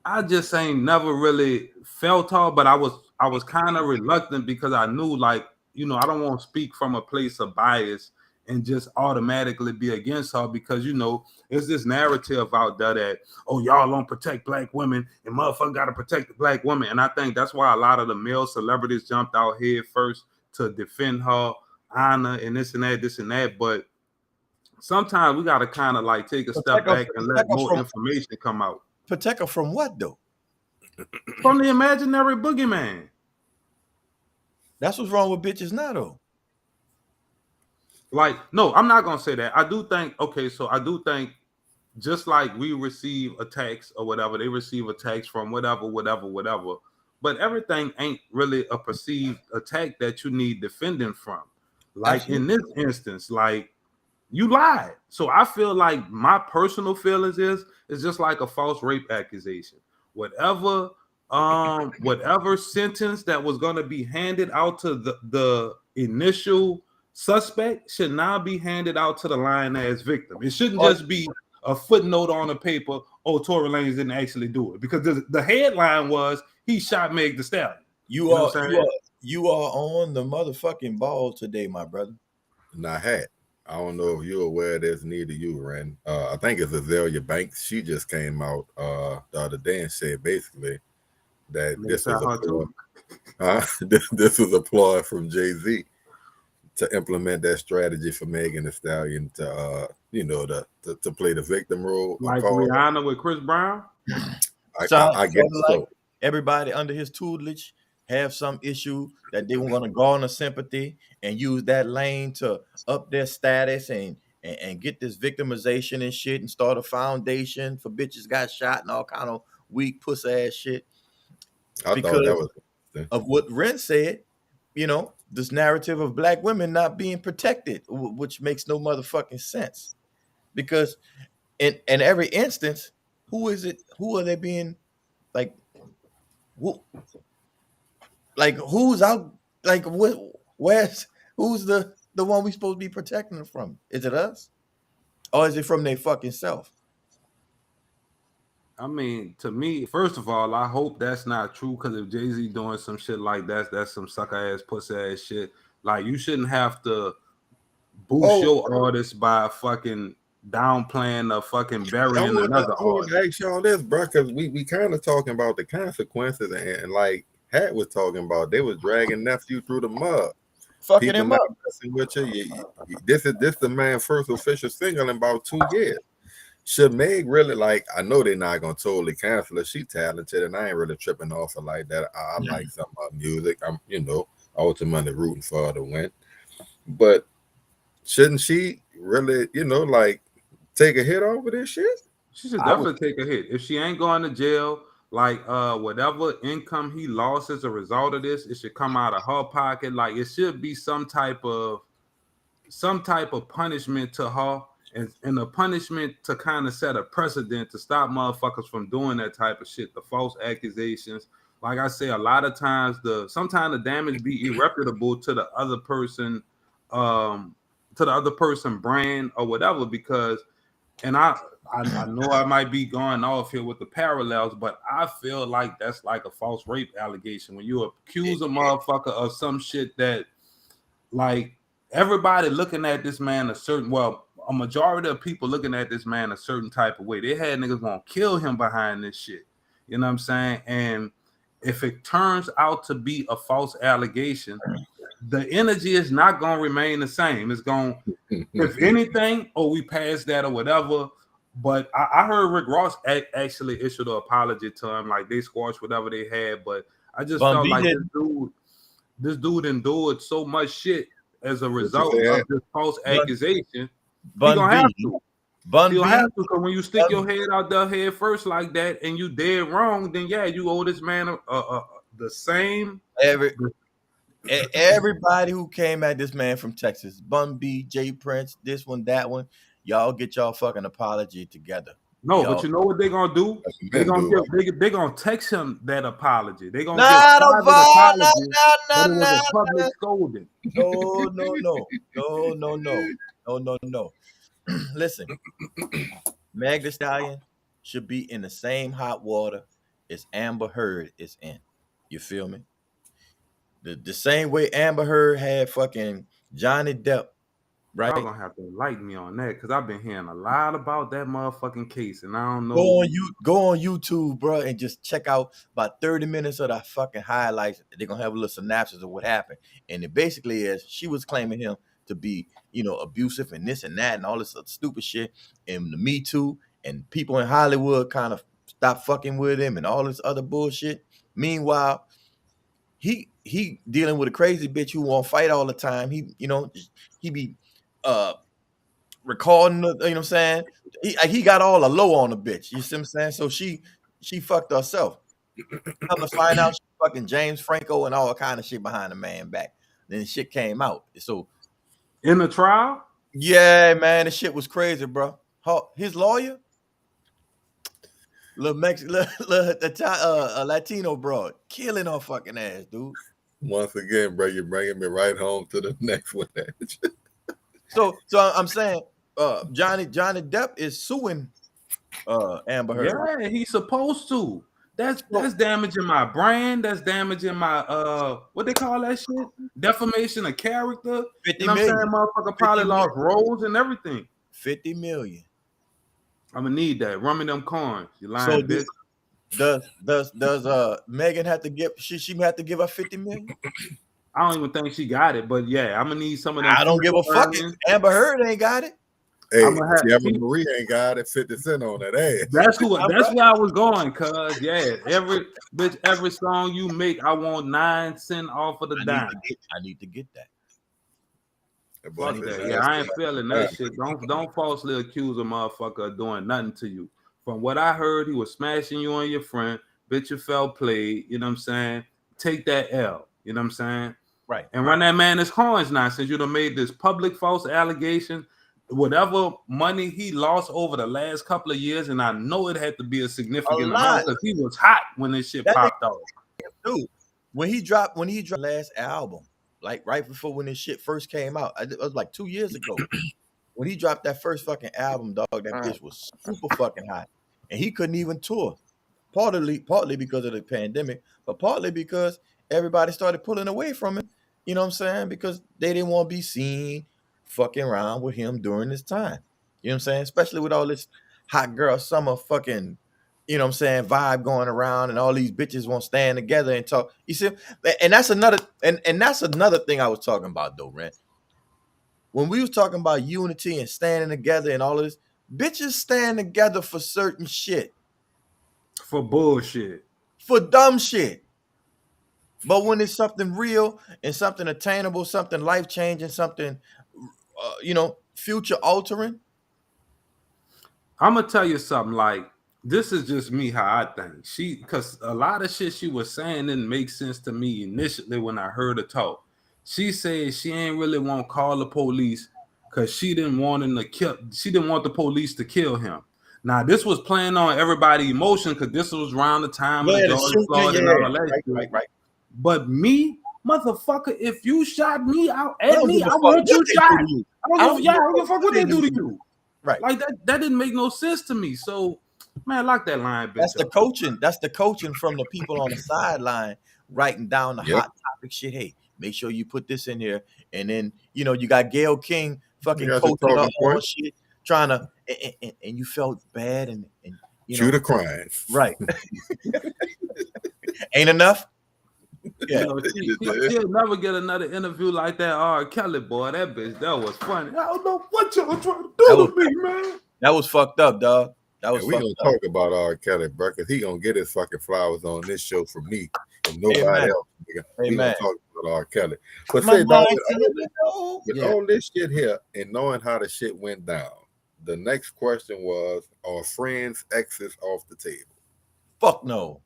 I just ain't never really felt her, but I was kind of reluctant because I knew, like, you know, I don't want to speak from a place of bias and just automatically be against her because, you know, it's this narrative out there that, oh, y'all don't protect black women and motherfucker got to protect the black woman. And I think that's why a lot of the male celebrities jumped out head first to defend her honor and this and that. But sometimes we got to kind of like take a step back and let more information come out. Protect her from what, though? From the imaginary boogeyman. That's what's wrong with bitches now, though. Like, no, I'm not gonna say that. I do think just like we receive attacks or whatever, they receive attacks from whatever. But everything ain't really a perceived attack that you need defending from. Like, in this instance, like, you lied. So I feel like my personal feelings is just like a false rape accusation. Whatever sentence that was going to be handed out to the initial suspect should now be handed out to the lying ass victim. It shouldn't just be a footnote on a paper, oh, Tory Lanez didn't actually do it. Because the headline was, he shot Meg Thee Stallion. You are on the motherfucking ball today, my brother. Nah, hat. I don't know if you're aware of this, neither you, Ren. I think it's Azalea Banks. She just came out the other day and said basically that this was a ploy from Jay-Z to implement that strategy for Megan Thee Stallion to to play the victim role. Like Rihanna with Chris Brown? I guess so. Everybody under his tutelage have some issue that they want to garner sympathy and use that lane to up their status and get this victimization and shit and start a foundation for bitches got shot and all kind of weak puss ass shit. I thought that was of what Ren said, you know, this narrative of black women not being protected, which makes no motherfucking sense. Because in every instance, who are they being like Like who's out? Like where's who's the one we supposed to be protecting them from? Is it us, or is it from their fucking self? I mean, to me, first of all, I hope that's not true. Because if Jay-Z doing some shit like that, that's some sucker ass, pussy ass shit. Like you shouldn't have to boost your artist by fucking downplaying or fucking burying another I want artist. to ask y'all this, bro, because we kind of talking about the consequences, and like Hat was talking about, they was dragging nephew through the mud. Fucking People him not up. messing with you. This is the man's first official single in about 2 years. Should Meg really, like, I know they're not gonna totally cancel her. She talented, and I ain't really tripping off her like that. I like some of her music. I'm, ultimately rooting for her to win. But shouldn't she really, like, take a hit over this shit? She should definitely take a hit. If she ain't going to jail, like whatever income he lost as a result of this, it should come out of her pocket. Like it should be some type of punishment to her, and a punishment to kind of set a precedent to stop motherfuckers from doing that type of shit. The false accusations. Like I say, a lot of times sometimes the damage be irreparable to the other person, brand or whatever, because, and I know I might be going off here with the parallels, but I feel like that's like a false rape allegation when you accuse a motherfucker of some shit that, like, everybody looking at this man a majority of people looking at this man a certain type of way. They had niggas want to kill him behind this shit. You know what I'm saying? And if it turns out to be a false allegation, the energy is not going to remain the same. It's going, if anything, we pass that or whatever. But I heard Rick Ross actually issued an apology to him, like they squashed whatever they had. But I just felt like this dude endured so much shit as a result of this false accusation. He gonna have to. You'll have to, because when you stick your head out there head first like that and you dead wrong, then yeah, you owe this man the same. Everybody who came at this man from Texas, Bun B, J Prince, this one, that one, y'all get y'all fucking apology together. No, but you know what they're gonna do? They're gonna text him that apology. They're gonna get apology. But it was a public scolding. No. Listen, Meg Thee Stallion should be in the same hot water as Amber Heard is in. You feel me? The same way Amber Heard had fucking Johnny Depp, right? Y'all gonna have to enlighten me on that, because I've been hearing a lot about that motherfucking case, and I don't know. Go on YouTube, bro, and just check out about 30 minutes of the fucking highlights. They're gonna have a little synopsis of what happened, and it basically is she was claiming him to be, abusive and this and that and all this other stupid shit, and the Me Too, and people in Hollywood kind of stopped fucking with him and all this other bullshit. Meanwhile, he dealing with a crazy bitch who won't fight all the time. He be recording, you know what I'm saying? He got all the low on the bitch. You see what I'm saying? So she fucked herself. Come to find out, she fucking James Franco and all kind of shit behind the man back. Then shit came out. So in the trial, yeah, man, the shit was crazy, bro. His lawyer, Latino broad, killing her fucking ass, dude. Once again, bro, you're bringing me right home to the next one. So I'm saying, Johnny Depp is suing Amber Heard. Yeah, he's supposed to. That's damaging my brand. That's damaging my what they call that shit? Defamation of character. 50 you know million. What I'm saying? Motherfucker probably lost roles and everything. 50 million. I'm gonna need that. Run me them coins. You lying, bitch. Does Megan have to give? She have to give her 50 million? I don't even think she got it, but yeah, I'm gonna need some of them. I don't give a fuck. Amber Heard ain't got it. Hey, Marie ain't got it. 50 Cent on that ass. That's where I was going, cuz yeah, every song you make, I want 9 cents off of the dime. I need to get that. Fuck that. Yeah, I ain't feeling that shit. Don't falsely accuse a motherfucker of doing nothing to you. From what I heard, he was smashing you and your friend. Bitch, you fell played. You know what I'm saying? Take that L. You know what I'm saying? Right. And run that man his coins now, since you done made this public false allegation. Whatever money he lost over the last couple of years, and I know it had to be a significant amount, because he was hot when this shit popped off. dude, when he dropped last album, like right before when this shit first came out, it was like 2 years ago. When he dropped that first fucking album, dog, that bitch was super fucking hot, and he couldn't even tour. Partly because of the pandemic, but partly because everybody started pulling away from him. You know what I'm saying? Because they didn't want to be seen fucking around with him during this time. You know what I'm saying? Especially with all this hot girl summer fucking, you know what I'm saying, vibe going around, and all these bitches won't stand together and talk. You see, and that's another thing I was talking about though, Ren. When we was talking about unity and standing together and all of this, bitches stand together for certain shit. For bullshit. For dumb shit. But when it's something real and something attainable, something life-changing, something, future altering. I'm gonna tell you something. Like, this is just me how I think. Because a lot of shit she was saying didn't make sense to me initially when I heard her talk. She said she ain't really want to call the police because she didn't want the police to kill him. Now, this was playing on everybody's emotion because this was around the time of the George Floyd and all that shit. Right. But me, motherfucker, if you shot me out at me, I want you shot. I don't give a fuck what they do to you. Right. Like that didn't make no sense to me. So, man, I like that line, bitch. That's the coaching. That's the coaching from the people on the sideline writing down the hot topic shit. Hey, make sure you put this in here. And then, you got Gayle King fucking coaching up all shit, trying to, and you felt bad and Cue the crying. Right. Ain't enough? Yeah. She'll never get another interview like that. R. Kelly, boy, that bitch, that was funny. I don't know what y'all trying to do to me, man. That was fucked up, dog. That was we gonna talk about R. Kelly, bro, because he gonna get his fucking flowers on this show from me and nobody else. We gonna talk about R. Kelly. But say, dog, with all this shit here and knowing how the shit went down, the next question was, are friends' exes off the table? Fuck no.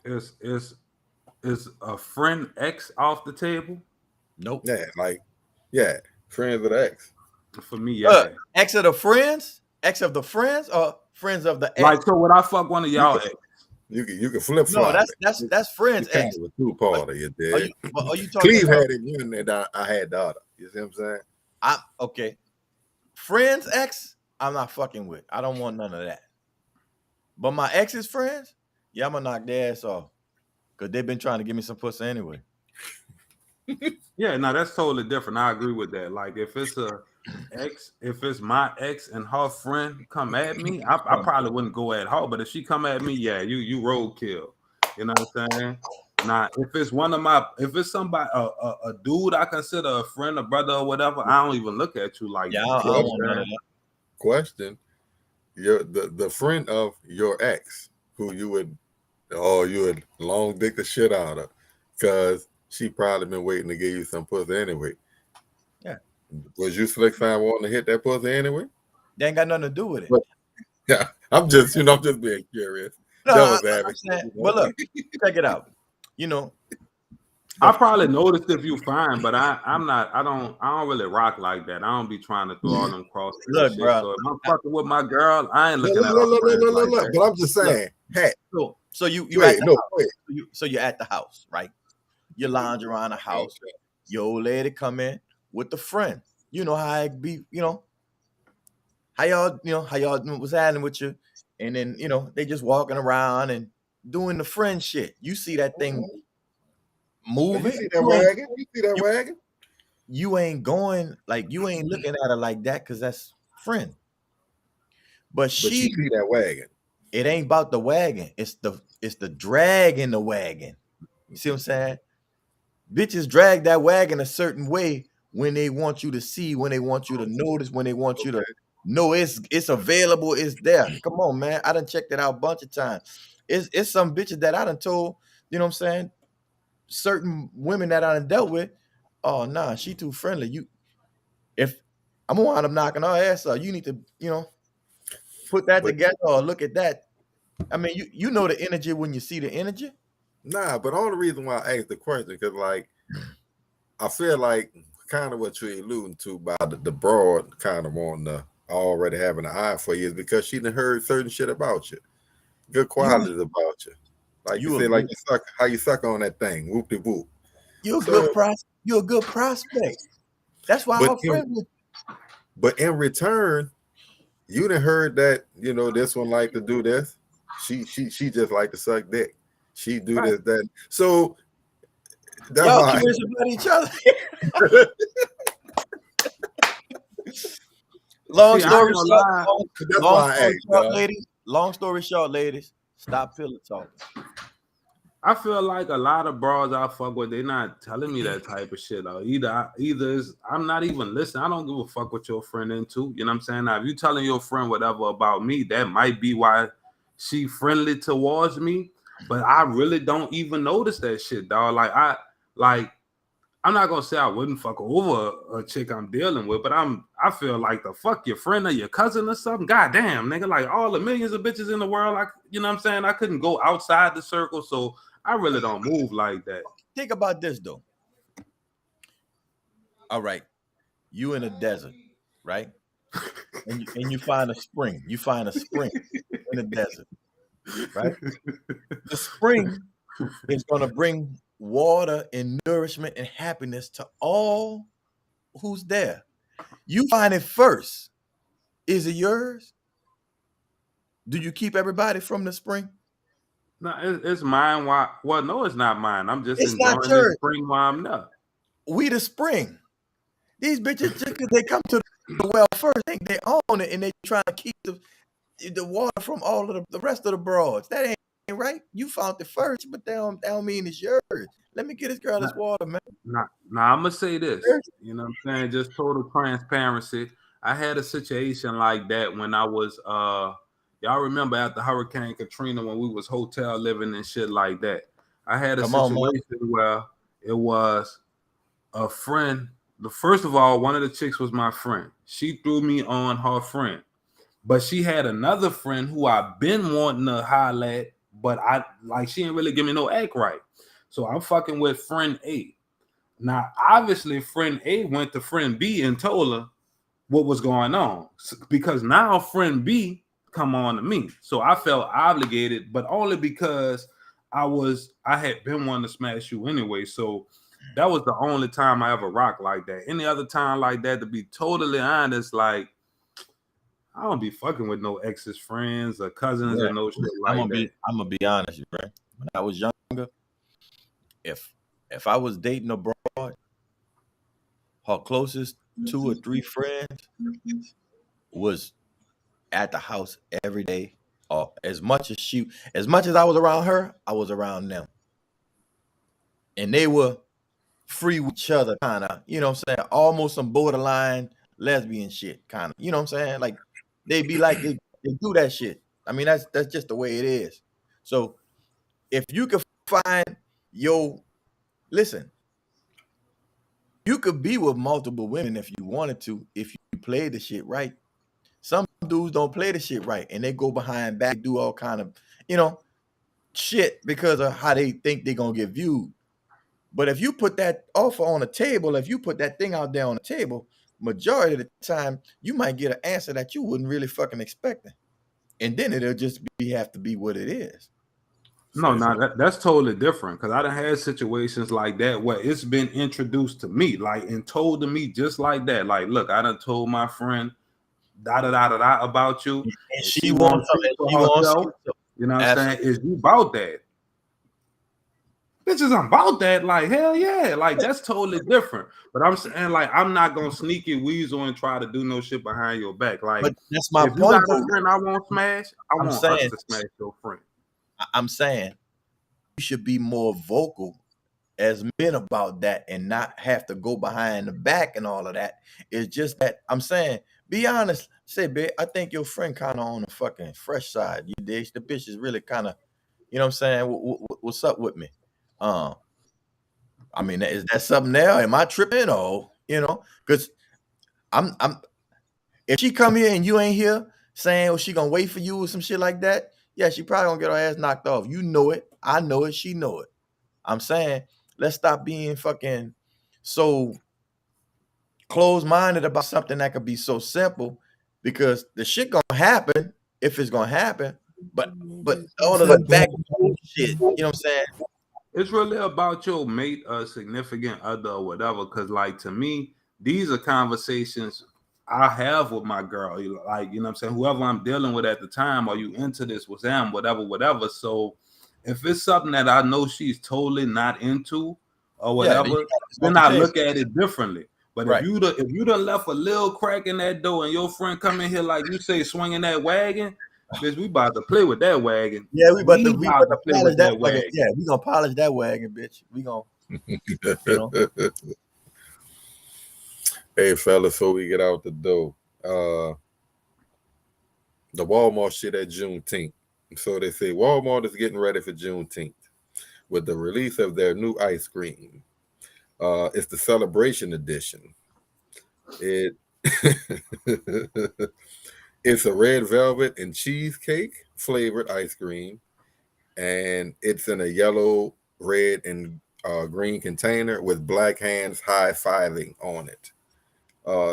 Is a friend ex off the table? Nope. Yeah, friends of the ex. For me, yeah. Ex of the friends? Ex of the friends or friends of the ex? Like, so would I fuck one of y'all ex? You can flip flop. No, that's friends ex. With two party, you dig? Are you talking Cleve about, had it one and I had the other. You see what I'm saying? Okay. Friends ex, I'm not fucking with. I don't want none of that. But my ex's friends, yeah, I'm gonna knock their ass off. Because they've been trying to give me some pussy anyway. Yeah, no, that's totally different. I agree with that. Like, if it's my ex and her friend come at me, I probably wouldn't go at her. But if she come at me, yeah, you roadkill. You know what I'm saying? Now, if it's somebody, a dude I consider a friend, a brother, or whatever, I don't even look at you like that. I don't want none of that. Question: the friend of your ex who you would long dick the shit out of, because she probably been waiting to give you some pussy anyway. Yeah. Was you slick fine wanting to hit that pussy anyway? They ain't got nothing to do with it. Yeah, I'm just being curious. No, but look, check it out. I probably noticed if you fine, but I don't really rock like that. I don't be trying to throw all them cross. Look, bro. So if I'm fucking with my girl, I ain't looking at her. Look. But I'm just saying, hey. So you're at the house, right? You lounge around the house. Your old lady come in with the friend. You know how it be, how y'all was happening with you. And then, they just walking around and doing the friend shit. You see that thing moving. You see that wagon? You ain't going, like, you ain't looking at her like that because that's friend. But she see that wagon. It ain't about the wagon. It's the drag in the wagon. You see what I'm saying? Bitches drag that wagon a certain way when they want you to see, when they want you to notice, when they want you to know it's available, it's there. Come on, man. I done checked it out a bunch of times. It's some bitches that I done told, you know what I'm saying? Certain women that I done dealt with, oh nah, she too friendly. If I'm gonna wind up knocking her ass out, you need to, put that together or look at that. I mean, you know the energy when you see the energy. Nah, but all the reason why I asked the question, because like I feel like kind of what you're alluding to by the broad kind of on the already having an eye for you is because she done heard certain shit about you, good qualities about you. Like you You a say, like good, you suck, how you suck on that thing, whoop de whoop. you a So, good you're a good prospect. That's why but I'm friends with in return, you done heard that this one like to do this. She just like to suck dick. She do Right. this that. So that's y'all why. curious about each other. long See, I ain't story gonna short, lie. That's why I asked, dog. ladies. Long story short, ladies, stop pillow talking. I feel like a lot of bras I fuck with, they not telling me that type of shit. Or either is I'm not even listening. I don't give a fuck what your friend into. You know what I'm saying? Now, if you telling your friend whatever about me, that might be why she friendly towards me. But I really don't even notice that shit, dog. I'm not gonna say I wouldn't fuck over a chick I'm dealing with, but I feel like the fuck your friend or your cousin or something. God damn, nigga, like all the millions of bitches in the world, like you know what I'm saying? I couldn't go outside the circle, so I really don't move like that. Think about this though. All right, you in a desert, right? And you find a spring. You find a spring in the desert, right? The spring is gonna bring water and nourishment and happiness to all who's there. You find it first. Is it yours? Do you keep everybody from the spring? No, it's mine. Why? Well, no, it's not mine. I'm just It's not enjoying this yours. spring while I'm there. We the spring. These bitches just because they come to the well first, they own it and they trying to keep the water from all of the rest of the broads. That ain't right. You found it first, but that don't mean it's yours. Let me get this girl this water, man. Now, I'm gonna say this. You know what I'm saying? Just total transparency. I had a situation like that when I was y'all remember after Hurricane Katrina when we was hotel living and shit like that. I had a Come on, man. situation where it was a friend. First of all, one of the chicks was my friend. She threw me on her friend. But she had another friend who I've been wanting to holler at, but she didn't really give me no act right. So I'm fucking with friend A. Now, obviously, friend A went to friend B and told her what was going on. Because now friend B come on to me. So I felt obligated, but only because I had been wanting to smash you anyway. So that was the only time I ever rocked like that. Any other time like that, to be totally honest, like I don't be fucking with no ex's friends or cousins or no shit like that. I'm gonna be honest, right? When I was younger, if I was dating a broad, her closest 2 or 3 friends was at the house every day. Or as much as I was around her, I was around them. And they were free with each other, kind of, you know what I'm saying? Almost some borderline lesbian shit, kind of, you know what I'm saying? Like they be like they do that shit. I mean, that's just the way it is. So if you could find listen, you could be with multiple women if you wanted to, if you play the shit right. Some dudes don't play the shit right, and they go behind back, do all kind of, shit because of how they think they're gonna get viewed. But if you put that offer on the table, if you put that thing out there on the table, majority of the time you might get an answer that you wouldn't really fucking expecting, and then it'll just have to be what it is. No, that's totally different because I done had situations like that where it's been introduced to me, like and told to me just like that. Like, look, I done told my friend da da da da da about you, And she wants to for herself. You know what I'm saying? Is you about that? Bitches, I'm about that. Like, hell yeah. Like, that's totally different. But I'm saying, like, I'm not gonna sneaky weasel and try to do no shit behind your back. Like, but that's my if point. You got a friend I won't smash, I want us to smash your friend. I'm saying you should be more vocal as men about that and not have to go behind the back and all of that. It's just that I'm saying, be honest. Say, babe, I think your friend kind of on the fucking fresh side. You dig? The bitch is really kind of, you know what I'm saying? What's up with me? I mean, is that something there? Am I tripping? Or, because I'm if she come here and you ain't here saying, oh, she gonna wait for you or some shit like that, yeah, she probably gonna get her ass knocked off. You know it. I know it. She know it. I'm saying, let's stop being fucking so closed-minded about something that could be so simple, because the shit gonna happen if it's gonna happen. But all of the back shit, you know what I'm saying? It's really about your mate or significant other or whatever. Cause like to me, these are conversations I have with my girl. Like, you know what I'm saying? Whoever I'm dealing with at the time, are you into this with them, whatever. So if it's something that I know she's totally not into or whatever, then I look at it differently. But if you done left a little crack in that door and your friend come in here, like you say, swinging that wagon, bitch, we about to play with that wagon. Yeah, we about to play with that wagon. Yeah, we gonna polish that wagon, bitch. We gonna, you know. Hey, fellas, before we get out the door, the Walmart shit at Juneteenth. So they say Walmart is getting ready for Juneteenth with the release of their new ice cream. It's the celebration edition. It it's a red velvet and cheesecake flavored ice cream, and it's in a yellow, red, and green container with black hands high-fiving on it.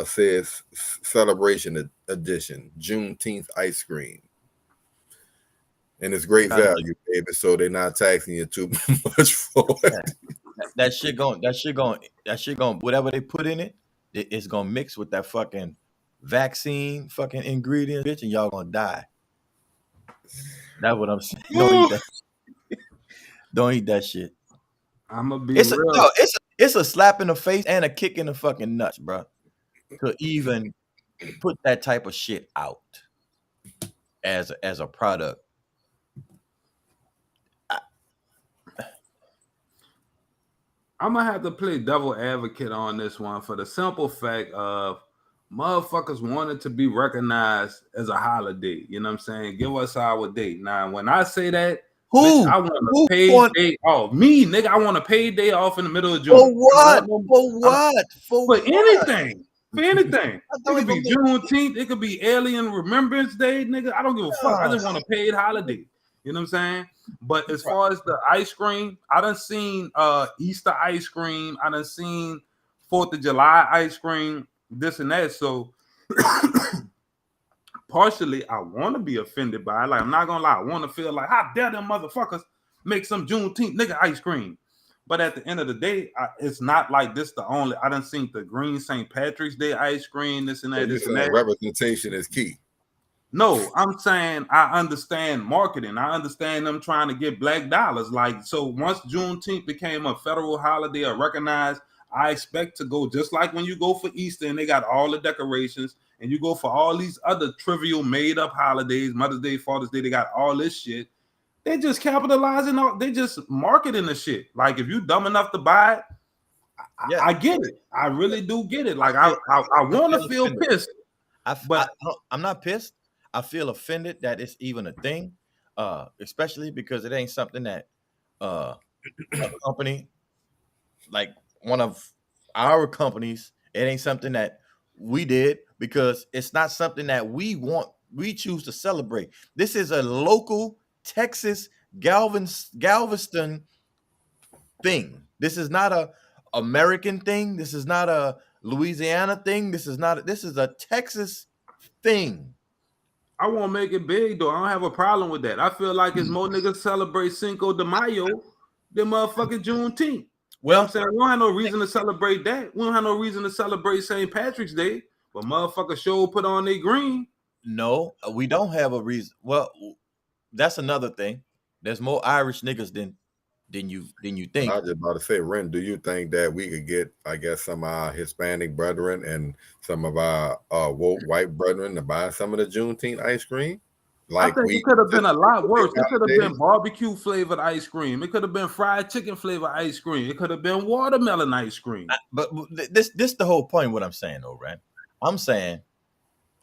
Says celebration edition, Juneteenth ice cream. And it's great value, baby. So they're not taxing you too much for it. That shit going, whatever they put in it, it's gonna mix with that fucking vaccine fucking ingredient, bitch, and y'all gonna die. That's what I'm saying. Don't eat that shit. I'm gonna be real. It's a slap in the face and a kick in the fucking nuts, bro. To even put that type of shit out as a product. I'm gonna have to play devil advocate on this one for the simple fact of motherfuckers wanted to be recognized as a holiday. You know what I'm saying? Give us our date. Now, when I say that, bitch, I want a paid day off. Me, nigga, I want a paid day off in the middle of June. For what? For what? For anything. For anything. It could be Juneteenth. It could be Alien Remembrance Day, nigga. I don't give a fuck. I just want a paid holiday. You know what I'm saying? But as far as the ice cream, I done seen Easter ice cream. I done seen 4th of July ice cream, this and that. So partially, I want to be offended by it. Like, I'm not going to lie. I want to feel like, how dare them motherfuckers make some Juneteenth nigga ice cream. But at the end of the day, it's not like this the only. I done seen the green St. Patrick's Day ice cream, this and that, this and that. Representation is key. No, I'm saying I understand marketing. I understand them trying to get black dollars. Like, so once Juneteenth became a federal holiday or recognized, I expect to go just like when you go for Easter and they got all the decorations, and you go for all these other trivial made up holidays, Mother's Day, Father's Day, they got all this shit. They just capitalizing on, they just marketing the shit. Like, if you dumb enough to buy it, I get it. I really do get it. Like, I want to feel pissed. I'm not pissed. I feel offended that it's even a thing, especially because it ain't something that a company, like one of our companies, it ain't something that we did, because it's not something that we choose to celebrate. This is a local Texas Galveston thing. This is not a American thing. This is not a Louisiana thing. This is a Texas thing. I won't make it big though. I don't have a problem with that. I feel like it's more niggas celebrate Cinco de Mayo than motherfucking Juneteenth. Well, I'm saying we don't have no reason to celebrate that. We don't have no reason to celebrate St. Patrick's Day, but motherfuckers sure put on their green. No, we don't have a reason. Well, that's another thing. There's more Irish niggas than you think. I was just about to say, Ren, do you think that we could get, I guess, some of our Hispanic brethren and some of our woke white brethren to buy some of the Juneteenth ice cream? Like, I think it could have been a lot worse. It could have been barbecue flavored ice cream. It could have been fried chicken flavored ice cream. It could have been watermelon ice cream. But this the whole point. What I'm saying, though, Ren, I'm saying,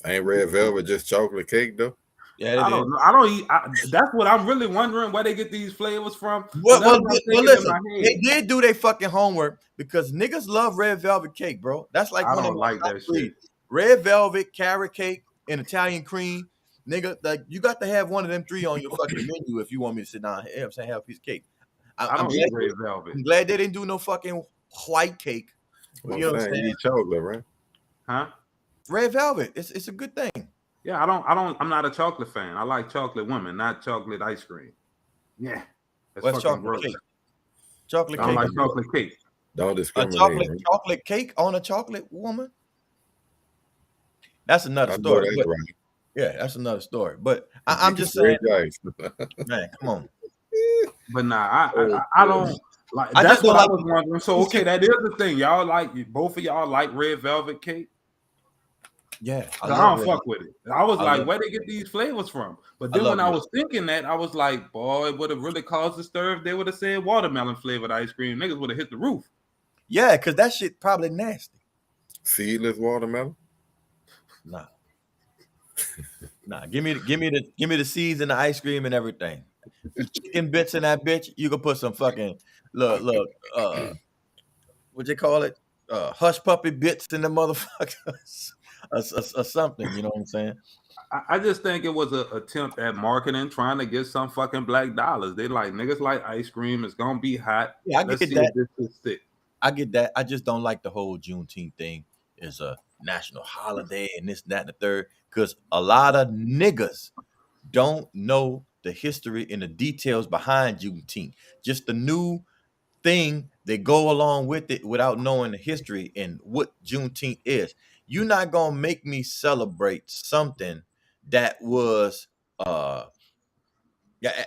ain't red velvet just chocolate cake though? Yeah, I don't eat. That's what I'm really wondering, where they get these flavors from. Well, listen, they did do their fucking homework, because niggas love red velvet cake, bro. That's like I one don't of like that shit. Red velvet, carrot cake, and Italian cream, nigga. Like, you got to have one of them three on your fucking menu if you want me to sit down. You know what I'm saying, have a piece of cake. I'm eat red velvet. I'm glad they didn't do no fucking white cake. You know what I'm saying? You eat chocolate, right? Huh? Red velvet. It's a good thing. Yeah, I'm not a chocolate fan. I like chocolate women, not chocolate ice cream. Yeah, that's What's fucking chocolate gross. cake? Chocolate I don't cake. like chocolate cake. Don't A discriminate. Right? chocolate cake on a chocolate woman. That's another I know story. that's But right. yeah, that's another story. But You I'm get just saying, straight ice. man, come on. But nah, Oh, I don't like. I just That's don't what I like was wondering. So okay, that is the thing. Y'all like both of y'all like red velvet cake. Yeah, I 'Cause I love don't red. fuck with it. I was I like, love where they get these flavors from? But I then love when I red. was thinking that, I was like, boy, it would have really caused a stir if they would have said watermelon flavored ice cream. Niggas would have hit the roof. Yeah, because that shit probably nasty. Seedless watermelon. Nah. Nah. Give me the seeds and the ice cream and everything. Chicken bits in that bitch. You can put some fucking look what you call it? Hush puppy bits in the motherfuckers. or something, you know what I'm saying? I just think it was an attempt at marketing, trying to get some fucking black dollars. They like niggas like ice cream. It's gonna be hot. Yeah, I Let's get see that. if this is stick. I get that. I just don't like the whole Juneteenth thing. It's a national holiday and this, that, and the third. Because a lot of niggas don't know the history and the details behind Juneteenth. Just the new thing they go along with it without knowing the history and what Juneteenth is. You're not gonna make me celebrate something that was yeah,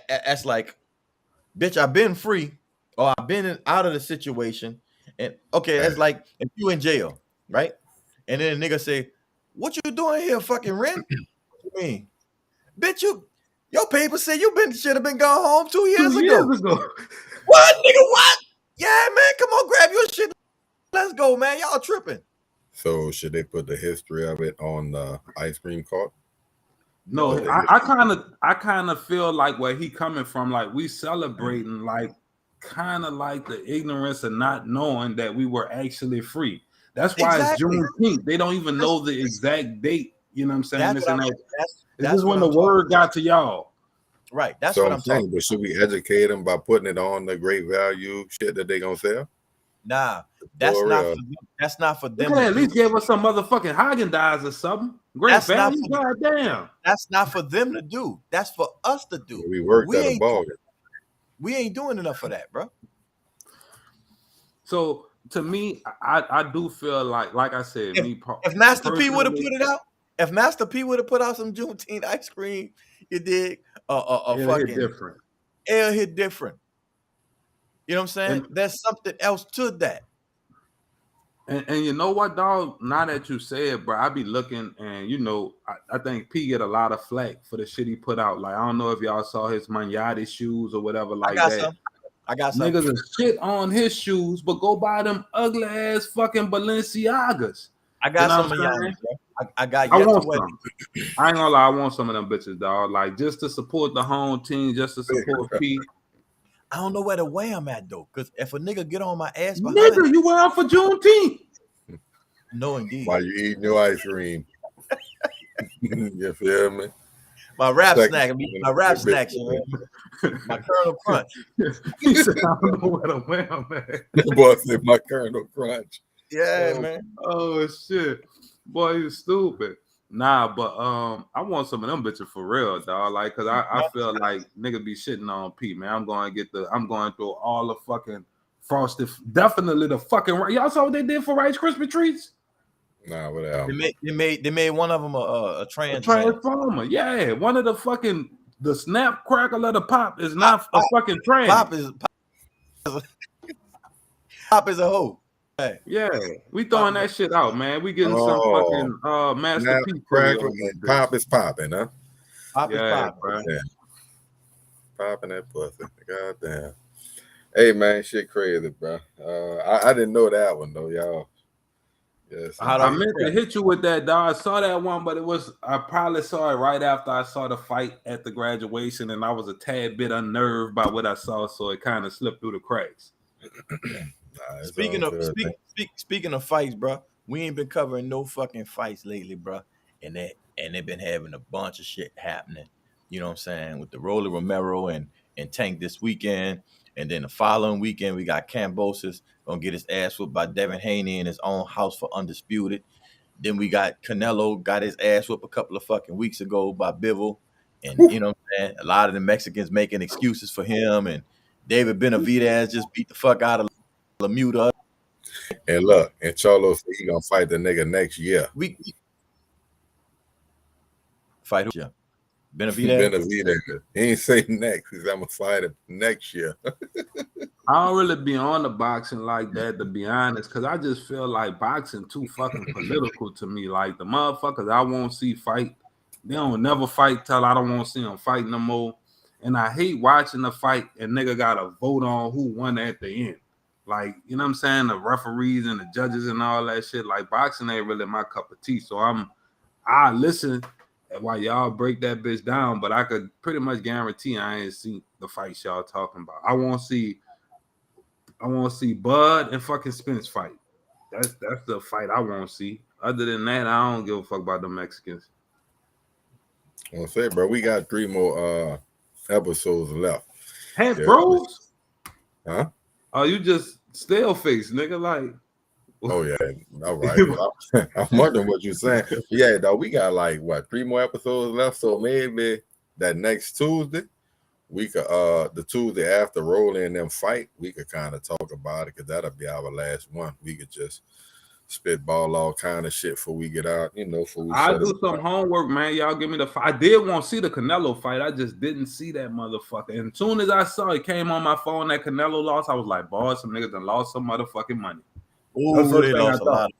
that's like, bitch, I've been free or I've been out of the situation. And okay, that's like if you in jail, right? And then a nigga say, what you doing here, fucking Ren? What you mean? Bitch, your paper say should have been gone home 2 years 2 ago. years ago. What, nigga? What? Yeah, man, come on, grab your shit. Let's go, man. Y'all tripping. So should they put the history of it on the ice cream cart? No, But I kind of feel like where he coming from, like we celebrating like kind of like the ignorance of not knowing that we were actually free. That's why Exactly. it's Juneteenth. They don't even know the exact date. You know what I'm saying? That's This what and I'm, that. that's, It's that's just what when I'm the talking word about. got to y'all. Right. That's so what I'm I'm saying, talking but should we educate them by putting it on the great value shit that they gonna sell? Nah, For real. that's not for They them could to at do. least give us some motherfucking Haagen-Dazs or something. Great That's not value. for them. Goddamn. That's not for them to do. That's for us to do. We worked We at a ain't ball. we ain't doing enough for that, bro. So to me, I do feel like I said, If Master P would have personally, put it out, if Master P would have put out some Juneteenth ice cream, you dig? A it'll hit fucking different. air hit different. You know what I'm saying? And There's something else to that. And you know what, dog? Now that you say it, bro, I be looking, and you know, I think P get a lot of flack for the shit he put out. Like, I don't know if y'all saw his Manjati shoes or whatever like that. I got some. Niggas is shit on his shoes, but go buy them ugly ass fucking Balenciagas. I got You know some what I'm Yannis, saying? bro. I got I yet to want wear. some. I ain't gonna lie, I want some of them bitches, dog. Like, just to support the home team, just to support P. I don't know where to wear them at though, because if a nigga get on my ass behind, Nigga, you wear them for Juneteenth. no indeed. While you eating your ice cream. You feel me? My rap Second- snack, my rap snacks, you know? My Colonel Crunch. He said, I don't know where to wear them at. The boy said my Colonel Crunch. Yeah, man. Oh shit, boy, you stupid. Nah, but I want some of them bitches for real, dog. Like, cause I feel like niggas be shitting on Pete, man. I'm going through all the fucking frosted, definitely the fucking. Y'all saw what they did for Rice Krispie treats? Nah, whatever. They made one of them a trans man. Transformer, yeah. One of the fucking the snap crackle of the pop is not a fucking trans. Pop is a hoe. Hey. Yeah, we throwing that shit out, man. We getting some fucking Master P crackle and pop is popping, huh? Pop is popping, bro. Yeah. Popping that pussy. Goddamn. Hey man, shit crazy, bro. I didn't know that one though, y'all. Yes. I meant to hit you with that, dog. I saw that one, but I probably saw it right after I saw the fight at the graduation, and I was a tad bit unnerved by what I saw, so it kind of slipped through the cracks. Speaking of fights, bro, we ain't been covering no fucking fights lately, bro. And they've been having a bunch of shit happening. You know what I'm saying? With the Rolly Romero and Tank this weekend. And then the following weekend, we got Cambosis gonna get his ass whooped by Devin Haney in his own house for Undisputed. Then we got Canelo got his ass whooped a couple of fucking weeks ago by Bivol. And you know what I'm saying? A lot of the Mexicans making excuses for him. And David Benavidez just beat the fuck out of Lemieux. And look, and Charlo said he gonna fight the nigga next year. We fight who? Yeah. Benavidez. Benavidez. He ain't say next. He said I'm gonna fight him next year. I don't really be on the boxing like that, to be honest, because I just feel like boxing too fucking political to me. Like the motherfuckers I won't see fight, they don't never fight till I don't want to see them fight no more. And I hate watching the fight and nigga gotta vote on who won at the end. Like, you know what I'm saying? The referees and the judges and all that shit. Like boxing ain't really my cup of tea. So I listen while y'all break that bitch down, but I could pretty much guarantee I ain't seen the fights y'all talking about. I want to see Bud and fucking Spence fight. That's the fight I want to see. Other than that, I don't give a fuck about the Mexicans. I'll say, bro, we got 3 more episodes left. Hey, bros. Huh? Oh, you just stale face, nigga. Like, oh yeah, all right. I'm wondering what you're saying. Yeah, though, we got like what 3 more episodes left. So maybe that next Tuesday, we could the Tuesday after Rolling and them fight, we could kind of talk about it because that'll be our last one. We could just spitball all kind of shit before we get out, you know. For we I'll do some homework, man. Y'all give me the fight. I did want to see the Canelo fight. I just didn't see that motherfucker. And as soon as I saw it came on my phone that Canelo lost, I was like, boy, some niggas done lost some motherfucking money. Oh, they lost a lot.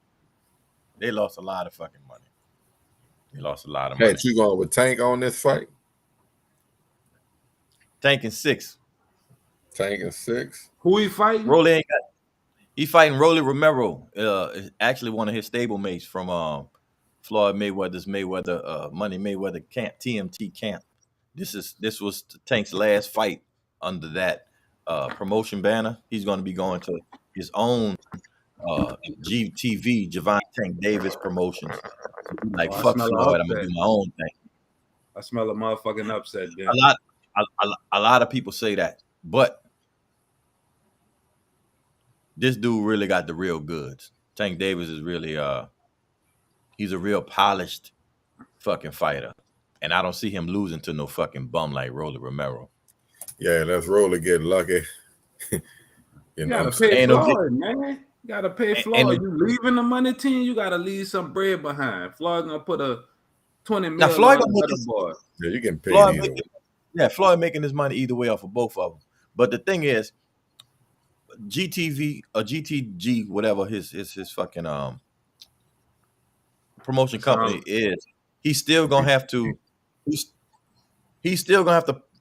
They lost a lot of fucking money. They lost a lot of money. Hey, you going with Tank on this fight? Tank and 6. Tank and 6. Who he fighting? Rolly ain't got. He fighting Rolly Romero. Actually one of his stablemates from Floyd Mayweather's Money Mayweather camp, TMT camp. This was Tank's last fight under that promotion banner. He's going to be going to his own GTV, Javon Tank Davis Promotions. Like fuck Floyd, I'm gonna do my own thing. I smell a motherfucking upset. Then. A lot of people say that, but this dude really got the real goods. Tank Davis is really he's a real polished fucking fighter. And I don't see him losing to no fucking bum like Rolly Romero. Yeah, let's Rolly get lucky. you gotta pay Floyd, man. You gotta pay Floyd. You leaving the money team, you gotta leave some bread behind. Floyd gonna put a 20 million. Now Floyd gonna make his, yeah, you can pay Floyd making his money either way off of both of them. But the thing is, GTV or GTG, whatever his fucking promotion company is, he's still gonna have to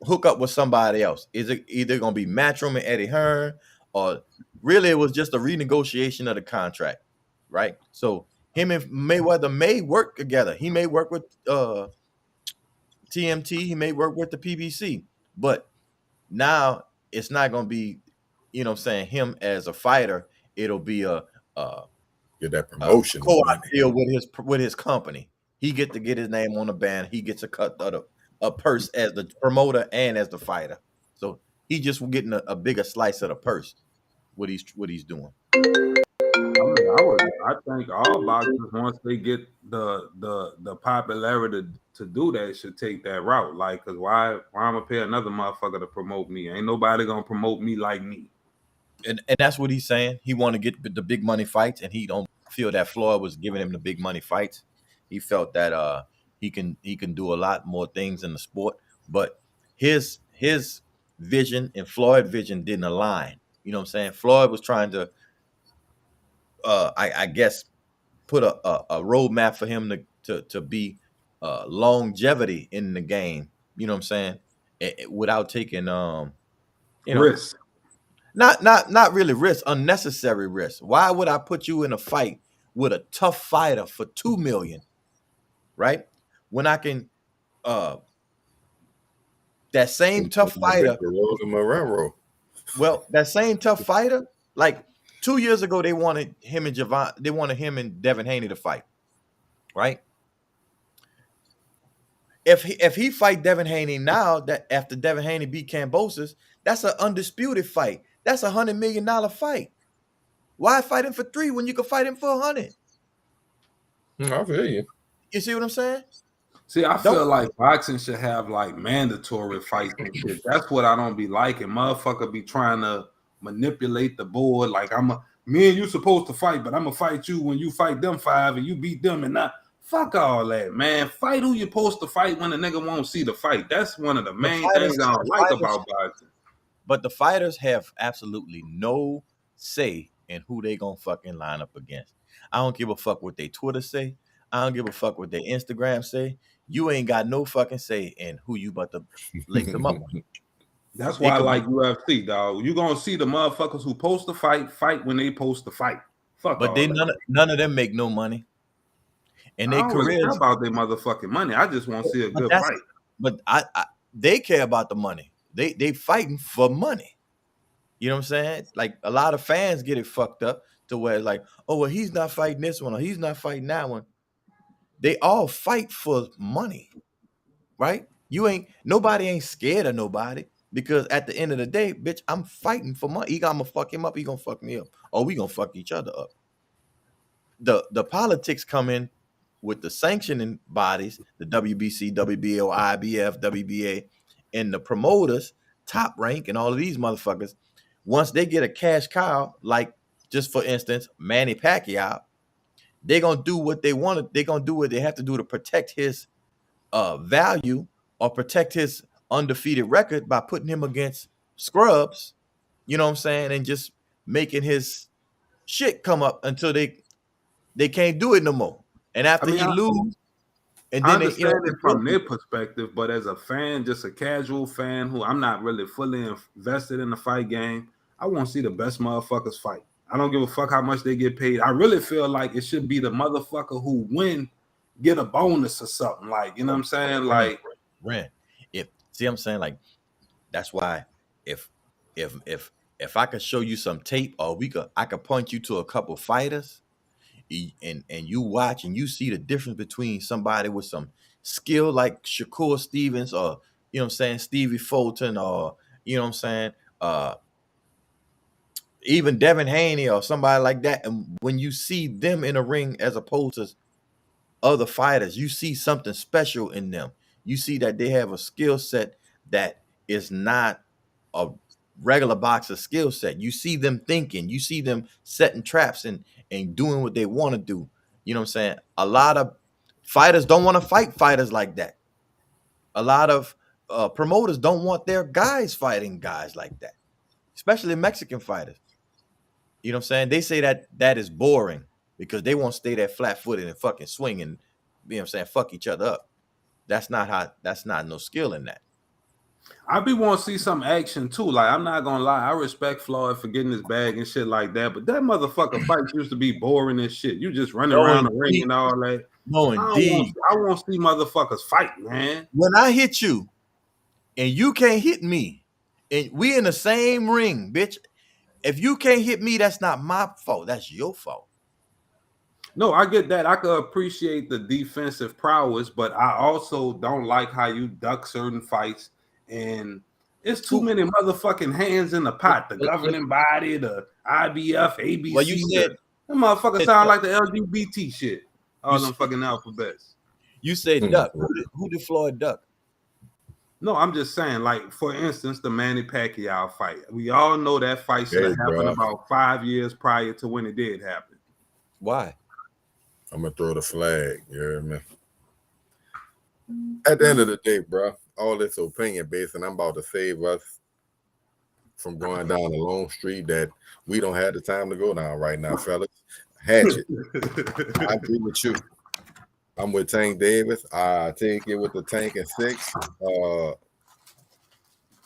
hook up with somebody else. Is it either gonna be Matchroom and Eddie Hearn, or really it was just a renegotiation of the contract, right? So him and Mayweather may work together. He may work with TMT, he may work with the PBC, but now it's not gonna be, you know what I'm saying, him as a fighter. It'll be a get that promotion co-op deal with his company. He get to get his name on the band. He gets a cut of a purse as the promoter and as the fighter. So he just getting a bigger slice of the purse. What he's doing. I think all boxers, once they get the popularity to do that, should take that route. Like, cause why I'm gonna pay another motherfucker to promote me? Ain't nobody gonna promote me like me. And that's what he's saying. He want to get the big money fights, and he don't feel that Floyd was giving him the big money fights. He felt that he can do a lot more things in the sport, but his vision and Floyd's vision didn't align. You know what I'm saying? Floyd was trying to, I guess, put a roadmap for him to be longevity in the game. You know what I'm saying? Without taking risk. Not really risk, unnecessary risk. Why would I put you in a fight with a tough fighter for $2 million, right? When I can that same tough fighter. Well, that same tough fighter, like 2 years ago, they wanted him and Devin Haney to fight, right? If he fight Devin Haney now, that after Devin Haney beat Kambosos, that's an undisputed fight. That's $100 million fight. Why fight him for $3 when you can fight him for $100? I feel you. You see what I'm saying? See, I feel Don't- like boxing should have like mandatory fights and shit. That's what I don't be liking. Motherfucker be trying to manipulate the board. Like me and you supposed to fight, but I'm gonna fight you when you fight them 5 and you beat them and not. Fuck all that, man. Fight who you supposed to fight when the nigga won't see the fight. That's one of the main things I don't like about boxing. But the fighters have absolutely no say in who they gonna fucking line up against. I don't give a fuck what they Twitter say. I don't give a fuck what their Instagram say. You ain't got no fucking say in who you about to link them up with. That's why I like UFC, dog. You gonna see the motherfuckers who post to fight when they post to fight. Fuck But all they that. none of them make no money. And I their don't really care careers about their motherfucking money. I just want to see a good that's- fight. But they care about the money. They fighting for money. You know what I'm saying? Like a lot of fans get it fucked up to where it's like, oh well, he's not fighting this one or he's not fighting that one. They all fight for money, right? Nobody ain't scared of nobody because at the end of the day, bitch, I'm fighting for money. I'm gonna fuck him up, he gonna fuck me up, or we gonna fuck each other up. The politics come in with the sanctioning bodies, the WBC, WBO, IBF, WBA, and the promoters, Top Rank, and all of these motherfuckers. Once they get a cash cow, like just for instance, Manny Pacquiao, they're gonna do what they want. They're gonna do what they have to do to protect his value or protect his undefeated record by putting him against scrubs. You know what I'm saying, and just making his shit come up until they can't do it no more. And after he lose, and I then understand it from their perspective, but as a fan, just a casual fan who I'm not really fully invested in the fight game, I want to see the best motherfuckers fight. I don't give a fuck how much they get paid. I really feel like it should be the motherfucker who win get a bonus or something. Like, you know what I'm saying? Like, Ren, I'm saying, like, that's why if I could show you some tape or I could point you to a couple fighters and you watch and you see the difference between somebody with some skill like Shakur Stevens or, you know what I'm saying, Stevie Fulton or, you know what I'm saying, even Devin Haney or somebody like that. And when you see them in a ring as opposed to other fighters, you see something special in them. You see that they have a skill set that is not a regular boxer skill set. You see them thinking, you see them setting traps and doing what they want to do. You know what I'm saying? A lot of fighters don't want to fight fighters like that. A lot of promoters don't want their guys fighting guys like that, especially Mexican fighters. You know what I'm saying? They say that is boring because they won't stay there flat-footed and fucking swing and, you know what I'm saying, fuck each other up. That's not no skill in that. I be want to see some action too. Like, I'm not gonna lie, I respect Floyd for getting his bag and shit like that, but that motherfucker fights used to be boring as shit. You just running around the ring and all that. No, indeed. I want to see motherfuckers fight, man. When I hit you and you can't hit me, and we in the same ring, bitch. If you can't hit me, that's not my fault. That's your fault. No, I get that. I could appreciate the defensive prowess, but I also don't like how you duck certain fights. And it's too many motherfucking hands in the pot. The governing body, the IBF, ABC. Well, you said that motherfucker sound like the LGBT shit. All them fucking alphabets. You said duck. Who did Floyd duck? No, I'm just saying, like, for instance, the Manny Pacquiao fight. We all know that fight should have happened about 5 years prior to when it did happen. Why? I'm gonna throw the flag. You hear me? At the end of the day, bro, all this opinion based, and I'm about to save us from going down a long street that we don't have the time to go down right now, fellas. Hatchet. I agree with you. I'm with Tank Davis. I take it with the Tank and 6.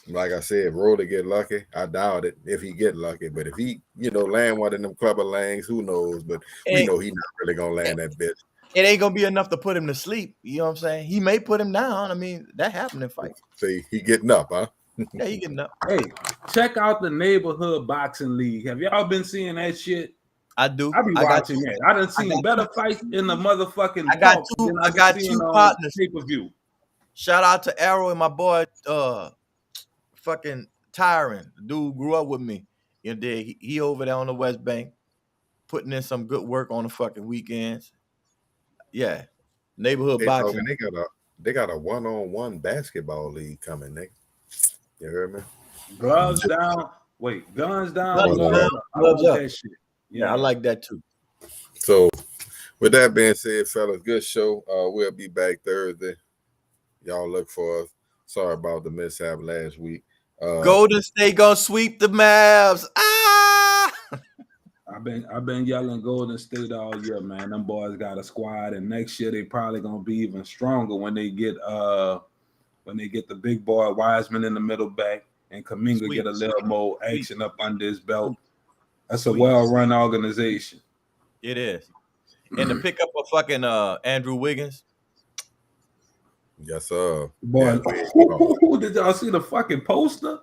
Like I said, Roller get lucky. I doubt it if he get lucky. But if he, land one of them clubber lanes, who knows? But we know he's not really gonna land that bitch. It ain't gonna be enough to put him to sleep. You know what I'm saying? He may put him down. I mean, that happened in fights. See, he getting up, huh? Yeah, he getting up. Hey, check out the neighborhood boxing league. Have y'all been seeing that shit? I do. I be watching that. I done seen better fights in the motherfucking. I got two partners. Pay-per-view. Shout out to Arrow and my boy, fucking Tyron. The dude grew up with me. He over there on the West Bank, putting in some good work on the fucking weekends. Yeah, neighborhood Hey, boxing. Logan, they got a one-on-one basketball league coming, nigga. You heard me? Gloves down. Wait, guns down. Guns Gloves down, up. I gloves like up. that shit. Yeah, I like that too. So, with that being said, fellas, good show. We'll be back Thursday. Y'all look for us. Sorry about the mishap last week. Golden State gonna sweep the Mavs. Ah! I've been yelling Golden State all year, man. Them boys got a squad, and next year they probably gonna be even stronger when they get the big boy Wiseman in the middle back and Kuminga get a little more action up under his belt. That's a well-run organization. It is. And to pick up a fucking Andrew Wiggins. Yes, sir. Boy, did y'all see the fucking poster?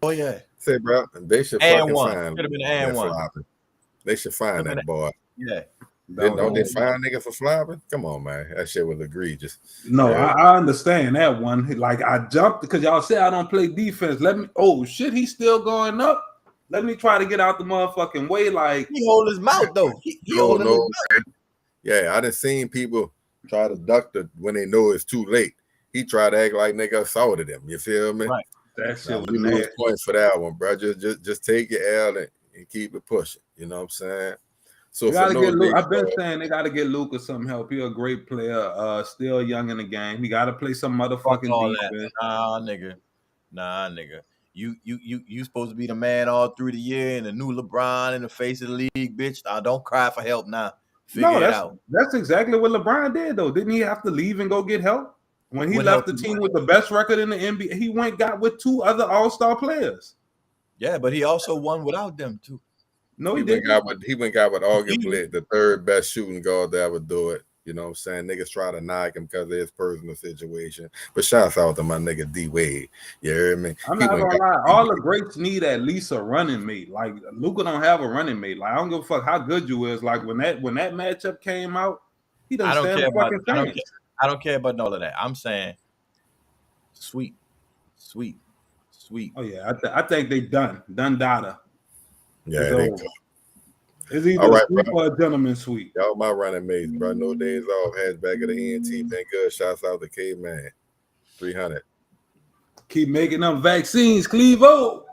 Oh yeah. Say, bro, they should And fucking one. find Could have been that and one. flopping. They should find that boy. Yeah. Don't they find nigga for flopping? Come on, man. That shit was egregious. No, Yeah. I understand that one. Like I jumped because y'all say I don't play defense. Let me. Oh shit, he's still going up. Let me try to get out the motherfucking way. Like he hold his mouth though. He holding his mouth. Yeah, I done seen people try to duck the when they know it's too late. He tried to act like nigga assaulted him. You feel me? Right. That shit you lose points for that one, bro. Just take your L and keep it pushing. You know what I'm saying? So you gotta get Luke. I've been saying they gotta get Lucas some help. He's a great player. Still young in the game. He gotta play some motherfucking defense. Nah, nigga. You supposed to be the man all through the year and the new LeBron in the face of the league, bitch. Don't cry for help now. Figure it out. That's exactly what LeBron did, though. Didn't he have to leave and go get help? When he left the team with the best record in the NBA, he got with 2 other All-Star players. Yeah, but he also won without them too. No, he didn't. He got with arguably the 3rd best shooting guard to ever do it. You know what I'm saying? Niggas try to knock him because of his personal situation. But shouts out to my nigga D Wade. You hear me? I'm not gonna lie. All the greats need at least a running mate. Like Luka don't have a running mate. Like I don't give a fuck how good you is. Like when that matchup came out, he doesn't stand a fucking chance. I don't care about all of that. I'm saying sweet. Oh yeah, I think they done data. Yeah, they go. It's either a sweep or a gentleman sweep. Y'all my running mates, bro. No days off. Hatchback of the ENT. Been good. Shouts out to K-Man. 300. Keep making them vaccines, Clevo.